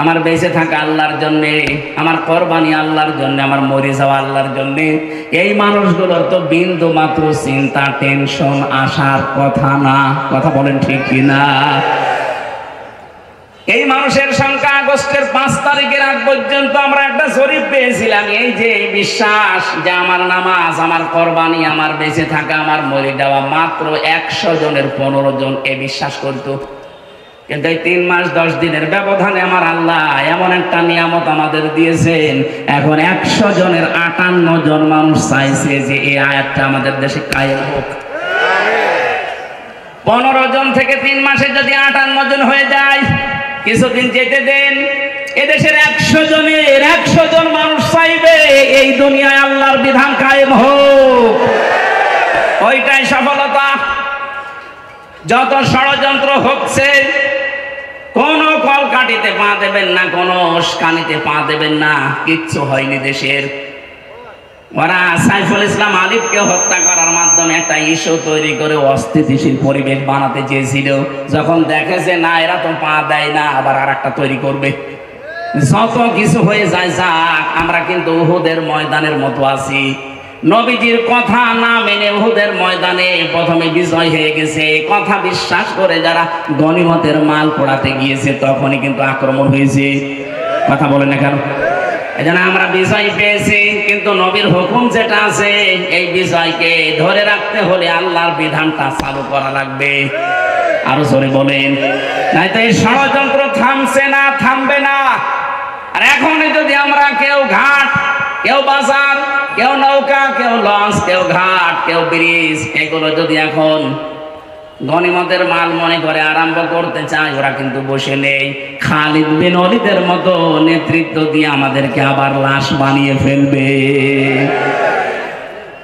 আমার বেঁচে থাকা আল্লাহর জন্যে, আমার কোরবানি আল্লাহর জন্যে, আমার মরে যাওয়া আল্লাহর জন্যে, এই মানুষগুলোর তো বিন্দু মাত্র চিন্তা, টেনশন আসার কথা না। কথা বলেন ঠিক কিনা? এই মানুষের সংখ্যা আগস্টের ৫ তারিখের আগ পর্যন্ত আমরা একটা জরিপ পেয়েছিলাম, এই যে বিশ্বাস যে আমার নামাজ, আমার কোরবানি, আমার বেঁচে থাকা, আমার মরে যাওয়া, মাত্র ১০০ জনের ১৫ জন এ বিশ্বাস করত। কিন্তু এই ৩ মাস ১০ দিনের ব্যবধানে আমার আল্লাহ এমন একটা নিয়ামত আমাদের দিয়েছেন, এখন ১০০ জনের ৫৮ জন মানুষ চাইছে যে এই আয়াতটা আমাদের দেশে কায়েম হোক। ১৫ জন থেকে ৩ মাসে যদি ৫৮ জন হয়ে যায়, কিছুদিন যেতে দেন, এদেশের ১০০ জনের ১০০ জন মানুষ চাইবে এই দুনিয়ায় আল্লাহর বিধান কায়েম হোক। ওইটাই সফলতা। যত ষড়যন্ত্র হচ্ছে, কোনো কল কাটিতে পা দেবেন না, কোনো উস্কানিতে পা দেবেন না, কিচ্ছু হয়নি দেশের। ওরা সাইফুল ইসলাম আলিফকে হত্যা করার মাধ্যমে একটা ইস্যু তৈরি করে অস্থিতিশীল পরিবেশ বানাতে চেয়েছিল। যখন দেখে যে না, এরা তো পা দেয় না, আবার আর একটা তৈরি করবে। যত কিছু হয়ে যায় যাক, আমরা কিন্তু উহুদের ময়দানের মতো আছি। নবীজির কথা না মেনে উহুদের ময়দানে প্রথমে বিজয় হয়ে গেছে, কথা বিশ্বাস করে যারা গনিমতের মাল পোড়াতে গিয়েছে তখনই কিন্তু আক্রমণ হয়েছে। কথা বলে না কেন? এই জন্য আমরা বিজয় পেয়েছি, কিন্তু নবীর হুকুম যেটা আছে এই বিজয়কে ধরে রাখতে হলে আল্লাহর বিধানটা চালু করা লাগবে। আরো জোরে বলেন, নাই তো এই ষড়যন্ত্র থামছে না, থামবে না। আর এখনই যদি আমরা কেউ ঘাট, কেউ বাজার, কেউ নৌকা, কেউ লঞ্চ, কেউ ঘাট, কেউ ব্রিজ, এগুলো যদি এখন গনিমতের মাল মনে করে আরম্ভ করতে চায়, ওরা কিন্তু বসে নেই। খালিদ বিন ওয়ালিদের মতো নেতৃত্ব দিয়ে আমাদেরকে আবার লাশ বানিয়ে ফেলবে।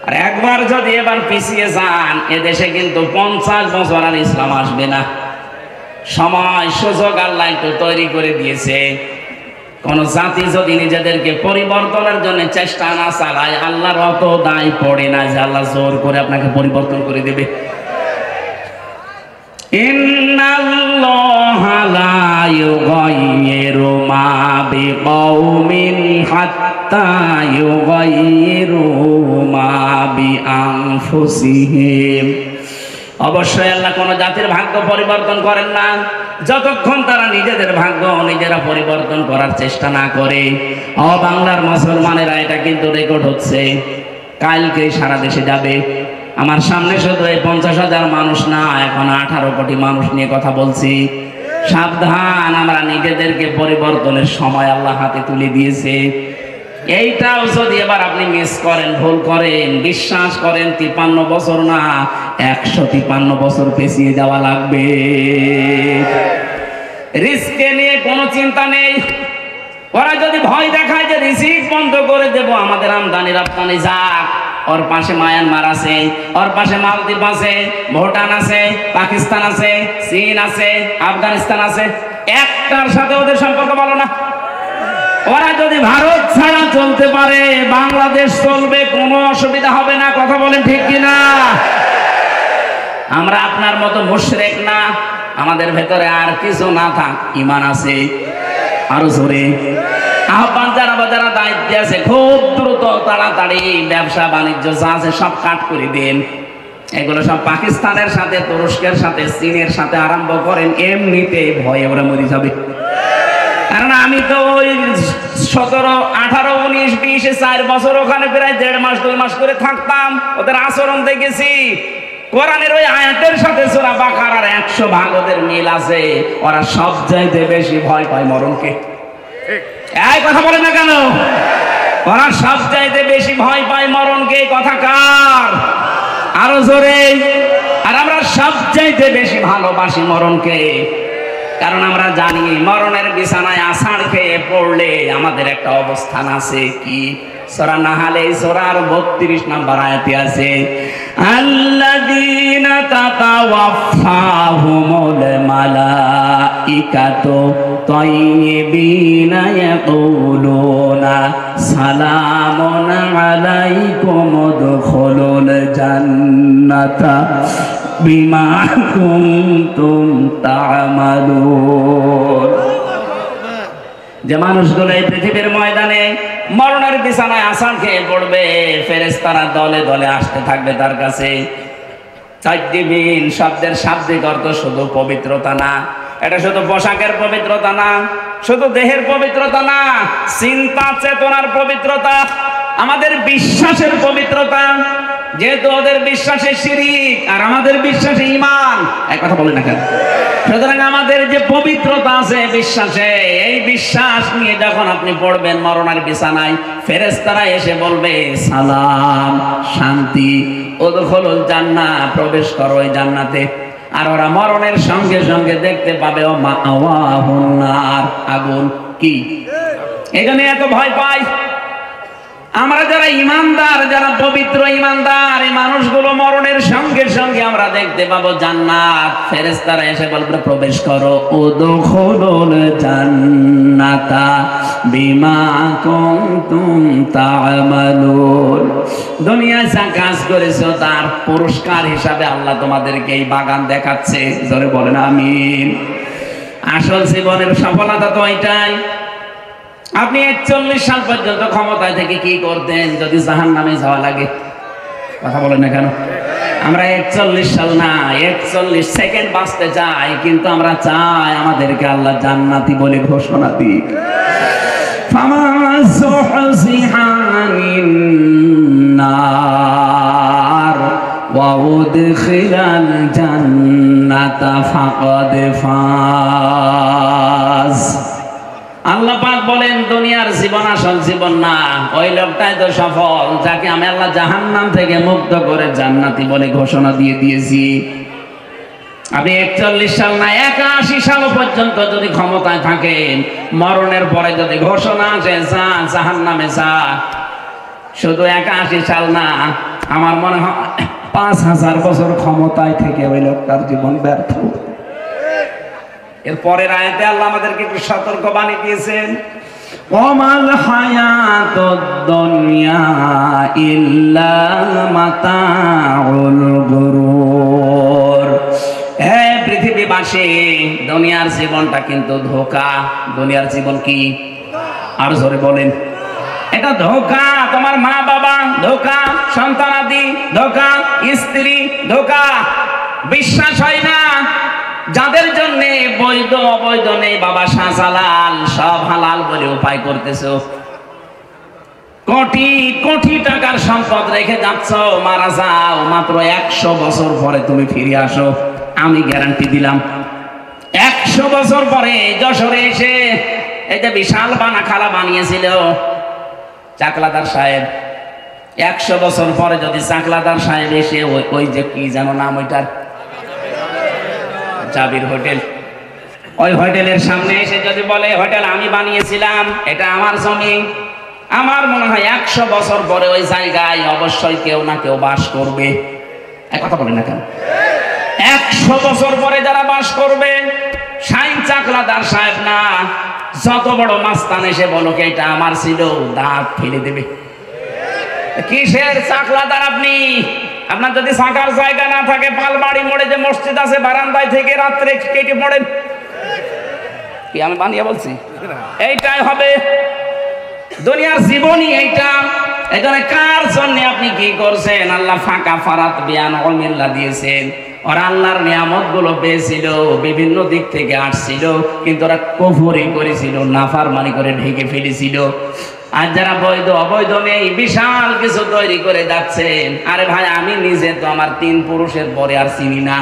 আর একবার যদি এবার পিছিয়ে যান, এদেশে কিন্তু 50 বছর আর ইসলাম আসবে না। সময় সুযোগ আল্লাহ একটু তৈরি করে দিয়েছে। কোন জাতি যদি নিজেদেরকে পরিবর্তনের জন্য চেষ্টা না চালায়, আল্লাহর অত দায় পড়ে না যে আল্লাহ জোর করে আপনাকে পরিবর্তন করে দেবে। ইন্নাল্লাহা লা ইউগাইয়িরু মা বিকাউমিন হাত্তা ইউগাইয়িরু মা বিআনফুসিহিম। অবশ্যই আল্লাহ কোন জাতির ভাগ্য পরিবর্তন করেন না যতক্ষণ তারা নিজেদের ভাগ্য নিজেরা পরিবর্তন করার চেষ্টা না করে। ও বাংলার মুসলমানেরা, এটা কিন্তু রেকর্ড হচ্ছে, কালকে সারা দেশে যাবে। আমার সামনে শুধু এই 50,000 মানুষ না, এখন 18 কোটি মানুষ নিয়ে কথা বলছি। সাবধান, আমরা নিজেদেরকে পরিবর্তনের সময় আল্লাহ হাতে তুলে দিয়েছে। এইটাও যদি এবার আপনি মিস করেন, ভুল করেন, বিশ্বাস করেন 53 বছর না 153 বছর পেছিয়ে যাওয়া লাগবে। রিস্কে নিয়ে কোনো চিন্তা নেই। ওরা যদি ভয় দেখায় যে রিজিক বন্ধ করে দেব, আমাদের আমদানি রপ্তানি যাক, ওর পাশে মায়ানমার আছে, ওর পাশে মালদ্বীপ আছে, ভুটান আছে, পাকিস্তান আছে, চীন আছে, আফগানিস্তান আছে, একটার সাথে ওদের সম্পর্ক ভালো না। ওরা যদি ভারত ছাড়া চলতে পারে, বাংলাদেশ চলবে, কোনো অসুবিধা হবে না। কথা বলেন ঠিক কিনা? আমরা আপনার মতো মুশরিক না, আমাদের ভেতরে আর কিছু না থাক, ঈমান আছে। আরো জোরে আহ্বান, যারা দায়িত্বে আছে, খুব দ্রুত তাড়াতাড়ি ব্যবসা বাণিজ্য যা আছে সব কাট করে দিন। এগুলো সব পাকিস্তানের সাথে, তুরস্কের সাথে, চীনের সাথে আরম্ভ করেন, এমনিতে ভয়ে ওরা মরে যাবে। কারণ আমি তো ওই 17, 18, 19, 20, 4 বছর ওখানে প্রায় 1.5 মাস 2 মাস করে থাকতাম, ওদের আচরণ দেখেছি। কোরআনের ওই আয়াতের সাথে সূরা বাকারার 100 ভাগ ওদের মিল আছে। ওরা সবচাইতে বেশি ভয় পায় মরণকে। এই কথা বলে না কেন? ওরা সবচাইতে বেশি ভয় পায় মরণকে। কথা কার? আরো জোরে। আর আমরা সবচাইতে বেশি ভালোবাসি মরণকে, কারণ আমরা জানি মরণের বিছানায় আষাঢ় খেয়ে পড়লে আমাদের একটা অবস্থান আছে। কি? সূরা নাহালে সূরার 32 নম্বর আয়াতে আছে, আল্লাযীনা তাতাওয়াফাহুমুল মালাইকাতু তাইয়্যিবিনা ইয়াকুলুনা সালামুন আলাইকুম উদখুলুল জান্নাতা বিমা কুনতুম তা'মালুন। যে মানুষগুলো এই পৃথিবীর ময়দানে মরণের বিছানায় আসান খেয়ে পড়বে, ফেরেশতারা দলে দলে আসতে থাকবে তার কাছে। তাইয়্যিবিন শব্দের শাব্দিক অর্থ শুধু পবিত্রতা না, এটা শুধু পোশাকের পবিত্রতা না, শুধু দেহের পবিত্রতা না, চিন্তা চেতনার পবিত্রতা, আমাদের বিশ্বাসের পবিত্রতা। যেহেতু ওদের বিশ্বাসে শিরিক আর আমাদের বিশ্বাসে ঈমান, এক কথা বলে না কেন? সুতরাং আমাদের যে পবিত্রতা আছে বিশ্বাসে, এই বিশ্বাস নিয়ে যখন আপনি পড়বেন মরণের বিছানায়, ফেরেশতারা এসে বলবে সালাম, শান্তি, উদখুলুল জান্নাহ, প্রবেশ করো এই জান্নাতে। আর ওরা মরণের সঙ্গে সঙ্গে দেখতে পাবে ও মাওয়াহুন নার, আগুন। কি এখানে এত ভয় পাই? আমরা যারা ইমানদার, যারা পবিত্র ইমানদার, এই মানুষগুলো মরণের সঙ্গে সঙ্গে আমরা দেখতে পাবো জান্নাত। ফেরেশতারা এসে বলবে প্রবেশ করো, উদখুলুল জান্নাতা বিমা কুনতুম তা'মালুন। দুনিয়ায় যা কাজ করেছো তার পুরস্কার হিসাবে আল্লাহ তোমাদেরকে এই বাগান দেখাচ্ছে। জোরে বলেন আমিন। আসল জীবনের সফলতা তো এটাই। আপনি 41 সাল পর্যন্ত ক্ষমতায় থেকে কি করতেন যদি জাহান্নামে যাওয়া লাগে? কথা বলেন না কেন? আমরা 41 সাল না 41 সেকেন্ড বাঁচতে চাই, কিন্তু আমরা চাই আমাদেরকে আল্লাহ জান্নাতি বলে ঘোষণা দিক। আল্লাহ পাক বলেন দুনিয়ার জীবন আসল জীবন না, ওই লোকটাই তো সফল যাকে আমি আল্লাহ জাহান্নাম থেকে মুক্ত করে জান্নাতি বলে ঘোষণা দিয়ে দিয়েছি। আপনি 41 সাল না 81 সাল পর্যন্ত যদি ক্ষমতায় থাকেন, মরণের পরে যদি ঘোষণা আসে যা জাহান্নামে যা, শুধু 81 সাল না, আমার মনে হয় 5000 বছর ক্ষমতায় থেকে ওই লোকটার জীবন ব্যর্থ। এর পরের আয়াতে আল্লাহ আমাদেরকে একটু সতর্ক বাণী দিয়েছেন, ওমাল হায়াতুদ দুনিয়া ইল্লা মাতাউল গুরুর। হে পৃথিবীবাসী, দুনিয়ার জীবনটা কিন্তু ধোঁকা। দুনিয়ার জীবন কি? আর জোরে বলেন। এটা ধোঁকা। তোমার মা বাবা ধোঁকা, সন্তানাদি ধোঁকা, স্ত্রী ধোঁকা। বিশ্বাস হয় না? যাদের জন্য বৈধ অবৈধ নেই, বাবা শাহজালাল সব হালাল বলে উপায় করতেছো, কোটি কোটি টাকার সম্পদ রেখে যাচ্ছ, মারা যাও, মাত্র 100 বছর পরে তুমি ফিরে আসো, আমি গ্যারান্টি দিলাম 100 বছর পরে যশোরে এসে এই যে বিশাল খালা বানিয়েছিল চাকলাদার সাহেব, 100 বছর পরে যদি চাকলাদার সাহেব এসে ওই যে কি জানো নাম ওইটার, জাবির হোটেল, ওই হোটেলের সামনে এসে যদি বলে হোটেল আমি বানিয়েছিলাম, এটা আমার জমি, আমার মনে হয় 100 বছর পরে ওই জায়গায় অবশ্যই কেউ না কেউ বাস করবে। এক কথা বলে না কেন? 100 বছর পরে যারা বাস করবে, শাইন চাকলাদার সাহেব না, যত বড় মাস্তান এসে বলো এটা আমার ছিল, দাঁত ফেলে দেবে। কিসের চাকলাদার আপনি? আপনার যদি থাকার জায়গা না থাকে, পালবাড়ি মোড়ে যে মসজিদ আছে, বারান্দায় থেকে রাত্রে কেটে পড়েন। কি আমি বানিয়ে বলছি? এইটাই হবে দুনিয়ার জীবনই এইটা। এখানে কার জন্য আপনি কি করছেন? আল্লাহ ফাঁকা ফারাত বিয়ান অমিল্লা দিয়েছেন। ওরা আল্লাহর নিয়ামত গুলো পেয়েছিল, বিভিন্ন দিক থেকে আসছিল, কিন্তু ওরা কুফরি করেছিল, নাফরমানি করে ঢেকে ফেলেছিল। আর যারা বৈধ অবৈধ নেই, বিশাল কিছু তৈরি করে যাচ্ছেন। আরে ভাই, আমি নিজে তো আমার 3 পুরুষের পরে আর চিনি না।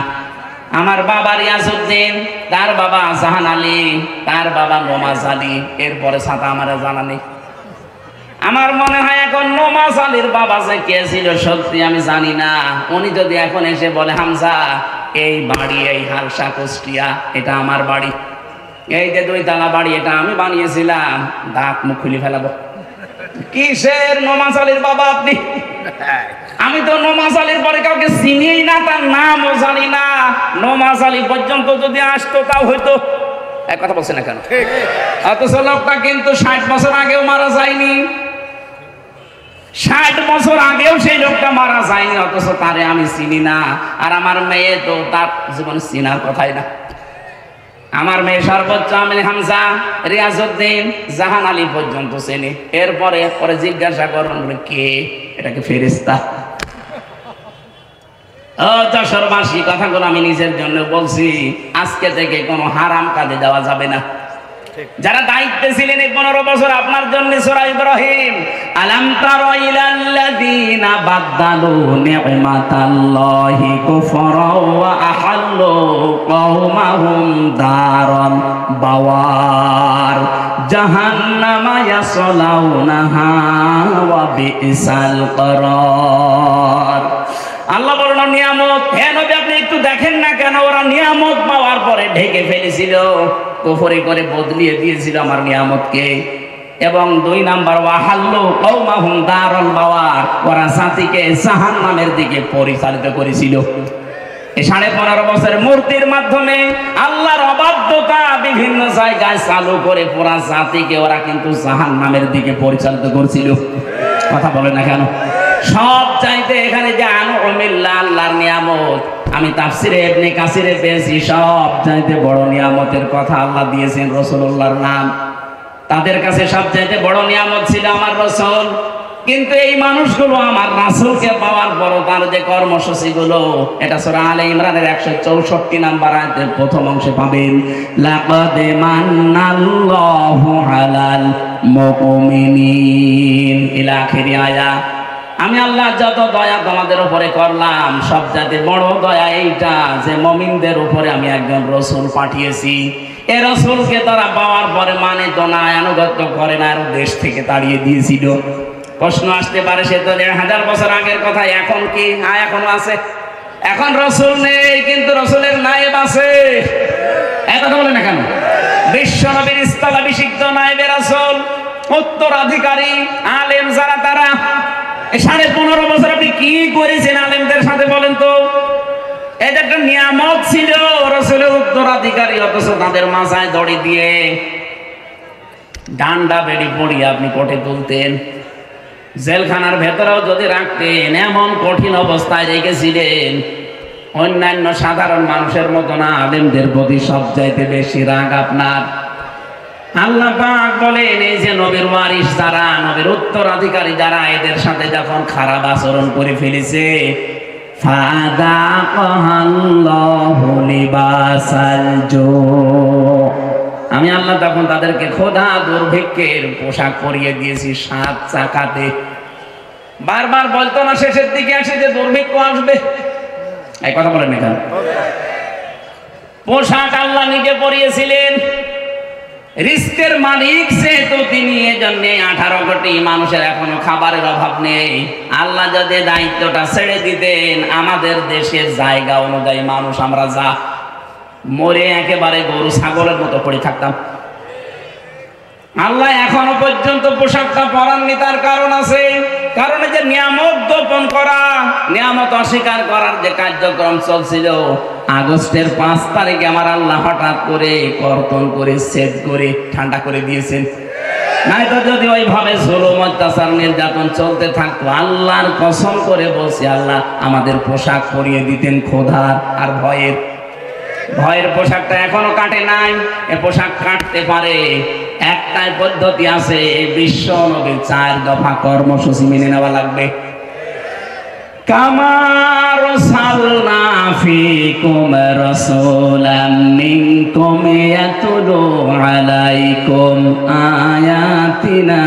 আমার বাবা রিয়াজউদ্দিন, তার বাবা জাহান আলী, তার বাবা নমাজ আলী, এরপরে সাথে আমার জানা নেই। আমার মনে হয় এখন নমাজ আলীর বাবা যে কে ছিল সত্যি আমি জানি না। উনি যদি এখন এসে বলে হামজা এই বাড়ি, এই হালসা কুষ্টিয়া, এটা আমার বাড়ি, এই যে 2 তলা বাড়ি এটা আমি বানিয়েছিলাম, দাঁত মুখ খুলে ফেলাবো। কিসের নমাজ আলীর বাবা আপনি? আমি তো নমাজ আলীর পরে কাউকে চিনিই না, তার নামও জানি না। নমাজ আলী পর্যন্ত যদি আসতো তাও হয়তো। এক কথা বলছে না কেন? অথচ লোকটা কিন্তু 60 বছর আগেও মারা যায়নি, 60 বছর আগেও সেই লোকটা মারা যায়নি, অথচ তারে আমি চিনি না। আর আমার মেয়ে তো তার জীবনে চিনার কথাই না। আমার মেয়ে সর্বোচ্চ আমির হামজা, রিয়াজউদ্দিন, জাহান আলী পর্যন্ত চেনে। এরপরে পরে জিজ্ঞাসা করুন কে? এটাকে ফেরেশতা। ও যশোরবাসী, কথাগুলো আমি নিজের জন্য বলছি। আজকে থেকে কোনো হারাম কাজে যাওয়া যাবে না। যারা দায়িত্বে ছিলেন এই 15 বছর, আপনার জন্য সূরা ইব্রাহিম, আলাম তারা ইলাল্লাযীনা বাদদালু নি'মাতাল্লাহি কুফরা ওয়া আহাল্লু কওমাহুম দারাল বাওয়ার জাহান্নামা ইয়াসলাউনাহা ওয়া বিসাল করার। আল্লাহ বলল নিয়ামত, হে নবী আপনি একটু দেখেন না কেন ওরা নিয়ামত পাওয়ার পরে ঢেকে ফেলেছিল, কুফরি করে বদলিয়ে দিয়েছিল আমার নিয়ামতকে। এবং 2 নাম্বার ওয়াহাল্লু কওমাহুম দারাল বাওয়ার, ওরা জাতিকে জাহান্নামের দিকে পরিচালিত করেছিল। এই 15.5 বছরের মূর্তির মাধ্যমে আল্লাহর অবাধ্যতা বিভিন্ন জায়গায় চালু করে পুরা জাতিকে ওরা কিন্তু জাহান্নামের দিকে পরিচালিত করছিল। কথা বলে না কেন? সব চাইতে এখানে যে আনউমিল্লাহ আল্লাহর নিয়ামত, আমি তাফসিরে ইবনে কাসিরে পেয়েছি সব চাইতে বড় নিয়ামতের কথা আল্লাহ দিয়েছেন রাসূলুল্লাহর নাম। তাদের কাছে সবচাইতে বড় নিয়ামত ছিল আমার রাসূল। কিন্তু এই মানুষগুলো আমার রাসূলকে পাওয়ার পর তার যে কর্মসূচিগুলো, এটা সূরা আলে ইমরানের 164 নম্বর আয়াতের প্রথম অংশে পাবেন, লাকাদ মান্নাল্লাহু আলাল মুমিনিন ইলা আখির আয়াত। আমি আল্লাহ যত দয়া তোমাদের উপরে করলাম, সবচাইতে বড় দয়া এইটা যে মুমিনদের উপরে আমি একজন রাসূল পাঠিয়েছি। এই রাসূলকে তারা পাওয়ার পরে মানে তো না, আনুগত্য করে না, আর দেশ থেকে তাড়িয়ে দিয়েছিল। প্রশ্ন আসতে পারে, সে তো 1000 বছর আগের কথা, এখন কি? এখনো আছে। এখন রাসূল নেই, কিন্তু রাসূলের নায়েব আছে। এই কথা বলে না কেন? বিশ্ব নবীর স্থলাভিষিক্ত নায়েবে রাসূল, উত্তরাধিকারী আলেম যারা, তারা 15.5 বছর আপনি কি করেছেন আলেমদের সাথে বলেন তো? এটা একটা নিয়ামত ছিল রাসূলের উত্তরাধিকারী, অথচ তাদের মাথায় দড়ি দিয়ে ডান্ডা বেড়ি পড়িয়ে আপনি কোটে তুলতেন, জেলখানার ভেতরেও যদি রাখতেন, এমন কঠিন অবস্থায় রেখেছিলেন। অন্যান্য সাধারণ মানুষের মতো না, আলেমদের প্রতি সবচাইতে বেশি রাগ আপনার। আল্লাহ পাক বলেন, এই যে নবীর ওয়ারিস যারা, নবীর উত্তরাধিকারী যারা, এদের সাথে যখন খারাপ আচরণ করে ফেলেছে, ফাযাকাল্লাহু লিবাসাল জু, আমি আল্লাহ তখন তাদেরকে ক্ষুধা দুর্ভিক্ষের পোশাক পরিয়ে দিয়েছি 7 চাকাতে। বারবার বলতো না শেষের দিকে আসে যে দুর্ভিক্ষ আসবে? এই কথা বলেন না কেন? পোশাক আল্লাহ নিজে পরিয়েছিলেন। রিস্কের মালিক যেহেতু তিনি, এজন্য 18 কোটি মানুষের এখনো খাবারের অভাব নেই। আল্লাহ যদি দায়িত্বটা ছেড়ে দিতেন, আমাদের দেশের জায়গা অনুযায়ী মানুষ আমরা যা মরে একেবারে গরু ছাগলের মতো পড়ে থাকতাম। আল্লাহ এখনো পর্যন্ত পোশাকটা পরাননি, তার কারণ আছে। কারণ যে নিয়ামত গোপন করা, নিয়ামত অস্বীকার করার যে কার্যক্রম চলছিল, আগস্টের 5 তারিখে আমার আল্লাহ হঠাৎ করে কর্তন করে সেট করে ঠান্ডা করে দিয়েছেন। নয়তো যদি ওইভাবে জুলুম অত্যাচার নির্যাতন চলতে থাকতো, আল্লাহর কসম করে বলছি, আল্লাহ আমাদের পোশাক পরিয়ে দিতেন ক্ষুধার আর ভয়ের। ভয়ের পোশাকটা এখনো কাটে নাই। এ পোশাক কাটতে পারে, একটাই পদ্ধতি আছে, বিশ্ব নবীর 4 দফা কর্মসূচি মেনে নেওয়া লাগবে। কামা আরসালনা ফীকুম রাসূলাম মিনকুম ইয়াতলু আলাইকুম আয়াতিনা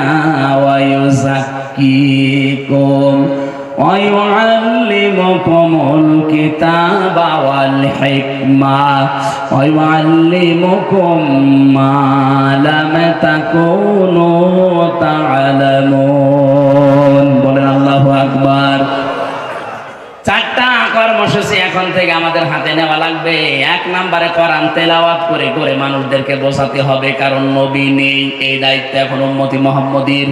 ওয়া ইউযাক্কিকুম ওয়া ইউআল্লিমুকুমুল কিতাবা ওয়াল হিকমা ওয়া ইউআল্লিমুকুম মা লাম তাকুনু তা'লামুন। বলেন আল্লাহু আকবার। 4টা কর্মসূচি এখন থেকে আমাদের হাতে নেওয়া লাগবে। 1 নম্বরে কোরআন তেলাওয়াত করে করে মানুষদেরকে বোঝাতে হবে, কারণ নবী নেই। এই দায়িত্ব এখন উম্মতি মুহাম্মদীর।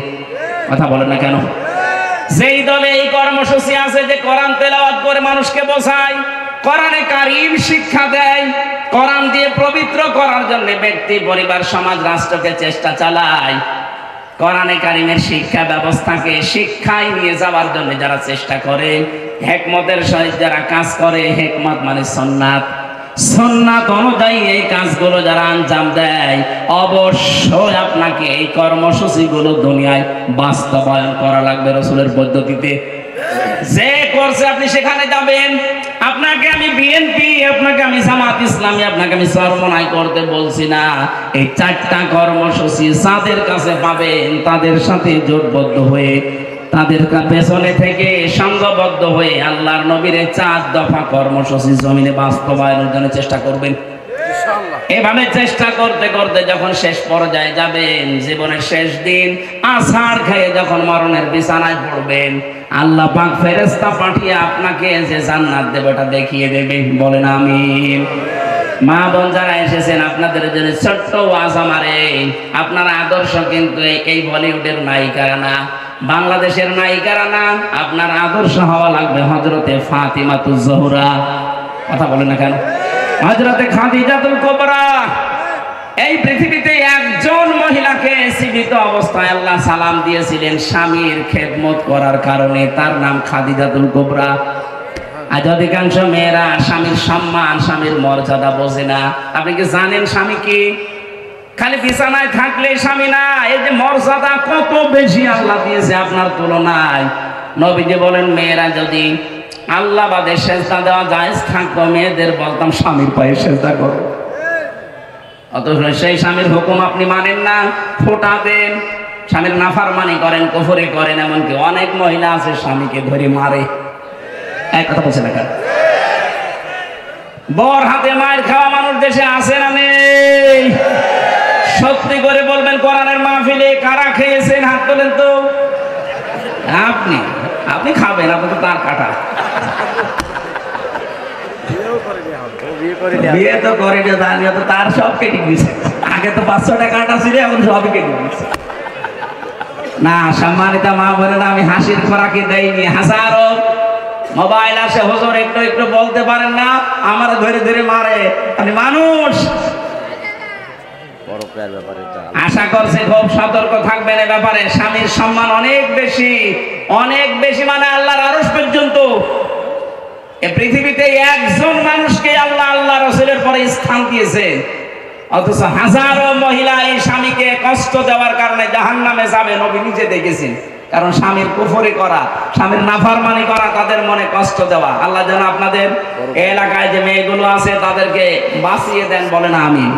কথা বলেন না কেন? যেই দলে এই কর্মসূচি আছে যে কোরআন তেলাওয়াত করে মানুষকে বোঝায়, কোরআনে কারীম শিক্ষা দেয়, কোরআন দিয়ে পবিত্র করার জন্য ব্যক্তি, পরিবার, সমাজ, রাষ্ট্রকে চেষ্টা চালায়, কোরআনে কারীমের শিক্ষা ব্যবস্থাকে শিক্ষায় নিয়ে যাওয়ার জন্য যারা চেষ্টা করে, হিকমতের সহিত যারা কাজ করে, হিকমত মানে সুন্নাত, সুন্নাত অনুযায়ী এই কাজগুলো যারা আঞ্জাম দেয়, অবশ্যই আপনাকে এই কর্মসূচিগুলো দুনিয়ায় বাস্তবায়ন করা লাগবে রাসূলের পদ্ধতিতে। যে করছে আপনি সেখানে যাবেন। আপনাকে আমি বিএনপি, আপনাকে আমি জামাত ইসলামী, আপনাকে আমি চরমনাই করতে বলছি না। এই 4টা কর্মসূচি যাদের কাছে পাবেন, তাদের সাথে জোটবদ্ধ হয়ে, তাদের পেছনে থেকে সংঘবদ্ধ হয়ে আল্লাহর নবীর 4 দফা কর্মসূচি জমিনে বাস্তবায়নের জন্য চেষ্টা করবেন। এভাবে চেষ্টা করতে করতে যখন শেষ পর্যায়ে যাবেন, জীবনের শেষ দিন, আছাড় খেয়ে যখন মরণের বিছানায় পড়বেন, আল্লাহ পাক ফেরেশতা পাঠিয়ে আপনাকে যে জান্নাত দেবে এটা দেখিয়ে দেবে। বলেন আমিন। মা বোন যারা এসেছেন, আপনাদের জন্য ছোট্ট ওয়াজ আমারে, আপনার আদর্শ কিন্তু এই বলিউডের নায়িকারা না, বাংলাদেশের নায়িকারা না, আপনার আদর্শ হওয়া লাগবে হযরতে ফাতিমাতুজ জোহরা। কথা বলেন না কেন? হযরতে খাদিজাতুল কুবরা। এই পৃথিবীতে একজন মহিলাকে জীবিত অবস্থায় আল্লাহ সালাম দিয়েছিলেন স্বামীর খেদমত করার কারণে, তার নাম খাদিজাতুল কুবরা। আজ অধিকাংশ মেয়েরা স্বামীর সম্মান, স্বামীর মর্যাদা বোঝে না। আপনি কি জানেন স্বামী কি? খালি বিছানায় থাকলে স্বামী না, এই যে মর্যাদা কত বেশি আল্লাহ দিয়েছে আপনার তুলনায়। নবীজি বলেন মেয়েরা যদি আল্লাহ বাদে সেজদা দেওয়া জায়েজ থাকতো মেয়েদের বলতাম স্বামীর পায়ে সেজদা করো। অথচ সেই স্বামীর হুকুম আপনি মানেন না, ফোঁটা দেন, স্বামীর নাফরমানি করেন, কুফরি করেন। এমনকি অনেক মহিলা আছে স্বামীকে ধরে মারে। এক কথা বলছে না, বর হাতে মায়ের খাওয়া মানুষ দেশে আছে না নেই? সত্যি করে বলবেন কোরআনের মাহফিলে কারা খেয়েছেন? হাত তোলেন তো। আপনি আপনি খাবেন, আপনি তো তার কাটা। বিয়ে তো করে তো তার সব কেটে দিয়েছে। আগে তো 500 টাকা কাটা ছিল, এখন সবই কেটে দিয়েছে। না সম্মানিত মা বোনেরা, আমি হাসির খোরাকি দেয়নি। হাজারো মোবাইল আসে, হুজুর একটু একটু বলতে পারেন না, আমার ধরে ধরে মারে। আপনি মানুষ, আশা করছে খুব সতর্ক থাকবেন এ ব্যাপারে। স্বামীর সম্মান অনেক বেশি, অনেক বেশি, মানে আল্লাহর আরশ পর্যন্ত। এই পৃথিবীতে একজন মানুষকে আল্লাহ আল্লাহ রাসূলের পরে স্থান দিয়েছে, অথচ হাজারো মহিলা এই স্বামীকে কষ্ট দেওয়ার কারণে জাহান্নামে যাবে। নবী নিজে দেখেছেন। কারণ স্বামীর কুফরি করা, স্বামীর নাফরমানি করা, তাদের মনে কষ্ট দেওয়া। আল্লাহ যেন আপনাদের এলাকায় যে মেয়েগুলো আছে তাদেরকে বাঁচিয়ে দেন, বলেন আমিন।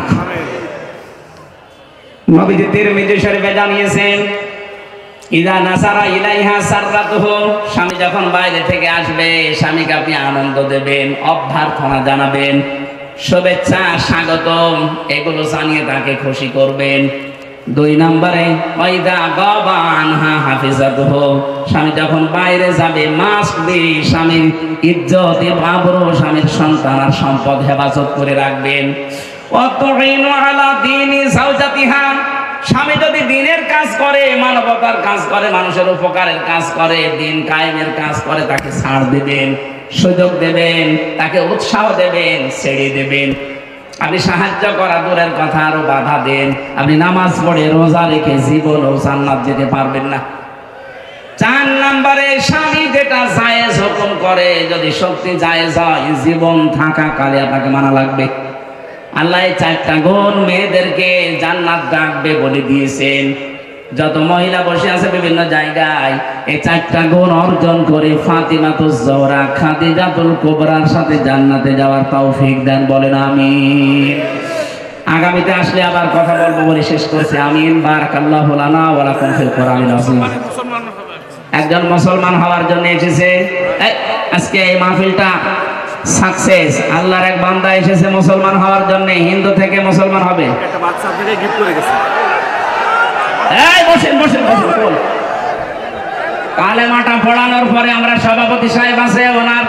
নবীজি তিরমিজি শরীফে জানিয়েছেন, ইদা নাসারা ইলাইহা সাররাতুহু, স্বামী যখন বাইরে থেকে আসবে স্বামীকে আপনি আনন্দ দেবেন, অভ্যর্থনা জানাবেন, শুভেচ্ছা, স্বাগতম, এগুলো জানিয়ে তাকে খুশি করবেন। 2 নম্বরে ওয়াইদা গাবা আনহা হাফিজাতুহু, স্বামী যখন বাইরে যাবে মাস্ট বি স্বামীর ইজ্জত, আবরু, স্বামীর সন্তান আর সম্পদ হেফাজত করে রাখবেন। ওয়াতুইনু আলা দীনি যাওজাতিহা, স্বামী যদি দিনের কাজ করে, মানবতার কাজ করে, মানুষের উপকারের কাজ করে, দিন কায়েমের কাজ করে, তাকে ছাড় দেবেন, সুযোগ দেবেন, তাকে উৎসাহ দেবেন, ছেড়ে দেবেন। আপনি সাহায্য করা দূরের কথা, আরো বাধা দেন। আপনি নামাজ পড়ে রোজা রেখে জীবনও জান্নাত যেতে পারবেন না। 4 নম্বরে স্বামী যেটা জায়েজ হুকুম করে, যদি শক্তি জায়েজ হয়, জীবন থাকা কালে আপনাকে মানা লাগবে। আল্লাহ 4টা গুণ মেয়েদেরকে জান্নাত ডাকবে বলে দিয়েছেন। যত মহিলা বসে আছে বিভিন্ন জায়গায়, এই 4টা গুণ অর্জন করে ফাতিমাতুজ জোহরা খাদিজাতুল কুবরার সাথে জান্নাতে যাওয়ার তৌফিক দেন, বলেন আমিন। আগামীতে আসলে আবার কথা বলবো বলে শেষ করছি। আমিন। বারাকাল্লাহু লানা ওয়া লাকুম ফিল কোরআনিল আযীম। একজন মুসলমান হওয়ার জন্য এসেছে। আজকে এই মাহফিলটা সাকসেস। আল্লাহর এক বান্দা এসেছে মুসলমান হওয়ার জন্য, হিন্দু থেকে মুসলমান হবে। একটা বাচ্চা আপনাকে গিফট করে গেছে। এই বসেন বসেন বসেন। কালেমাটা পড়ানোর পরে আমরা সভাপতি সাহেব আছে, ওনার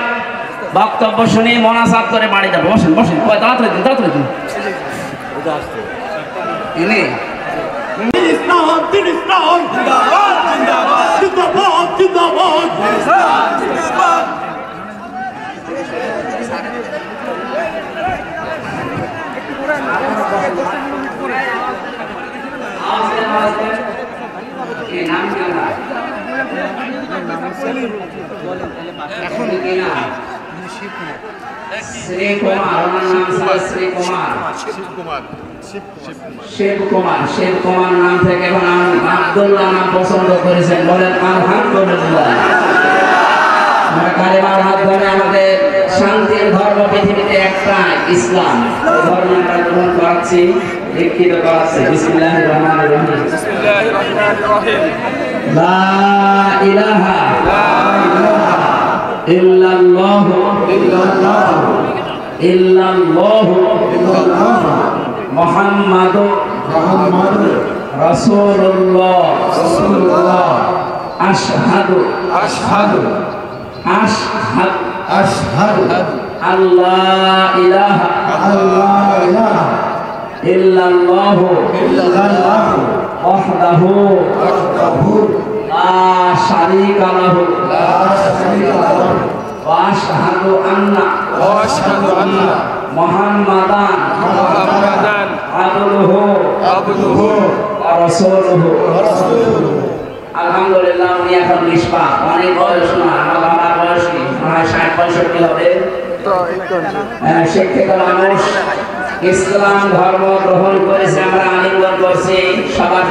বক্তব্য শুনে মোনাজাত করে বাড়ি যাবো। বসেন বসেন, তাড়াতাড়ি দিন, তাড়াতাড়ি দিন। ইনি ইসলাম দিন, ইসলাম জিন্দাবাদ জিন্দাবাদ জিন্দাবাদ জিন্দাবাদ জিন্দাবাদ। শিবকুমার নাম থেকে এখন আব্দুল্লাহ নাম পছন্দ করেছেন, বলেন আলহামদুলিল্লাহ। কালেমার মাধ্যমে আমাদের শান্তির ধর্ম পৃথিবীতে একটা, ইসলাম। ধর্মটা গ্রহণ করাচ্ছি, দীক্ষিত করাচ্ছি। বিসমিল্লাহির রহমানির রহিম। বিসমিল্লাহির রহমানির রহিম। লা ইলাহা ইল্লাল্লাহু ইল্লাল্লাহু ইল্লাল্লাহু ইল্লাল্লাহু মুহাম্মাদুর রাসূলুল্লাহ রাসূলুল্লাহ। আশহাদু আশহাদু আশহাদু আশহাদু আল্লাহ ইলাহা ইল্লাল্লাহু ওয়াহদাহু লা শারীকা লাহু ওয়া আশহাদু আন্না মুহাম্মাদান আবদুহু ওয়া রাসূলুহু। আলহামদুলিল্লাহ, উনি এখন নিষ্পাপ, অনেক বয়স না, আমার বাবার বয়স কি 60-65 হবে। শিক্ষিত মানুষ, ইসলাম ধর্ম গ্রহণ করেছে, আমরা আলিঙ্গন করছি সবার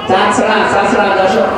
চাচরা চাচরা দর্শক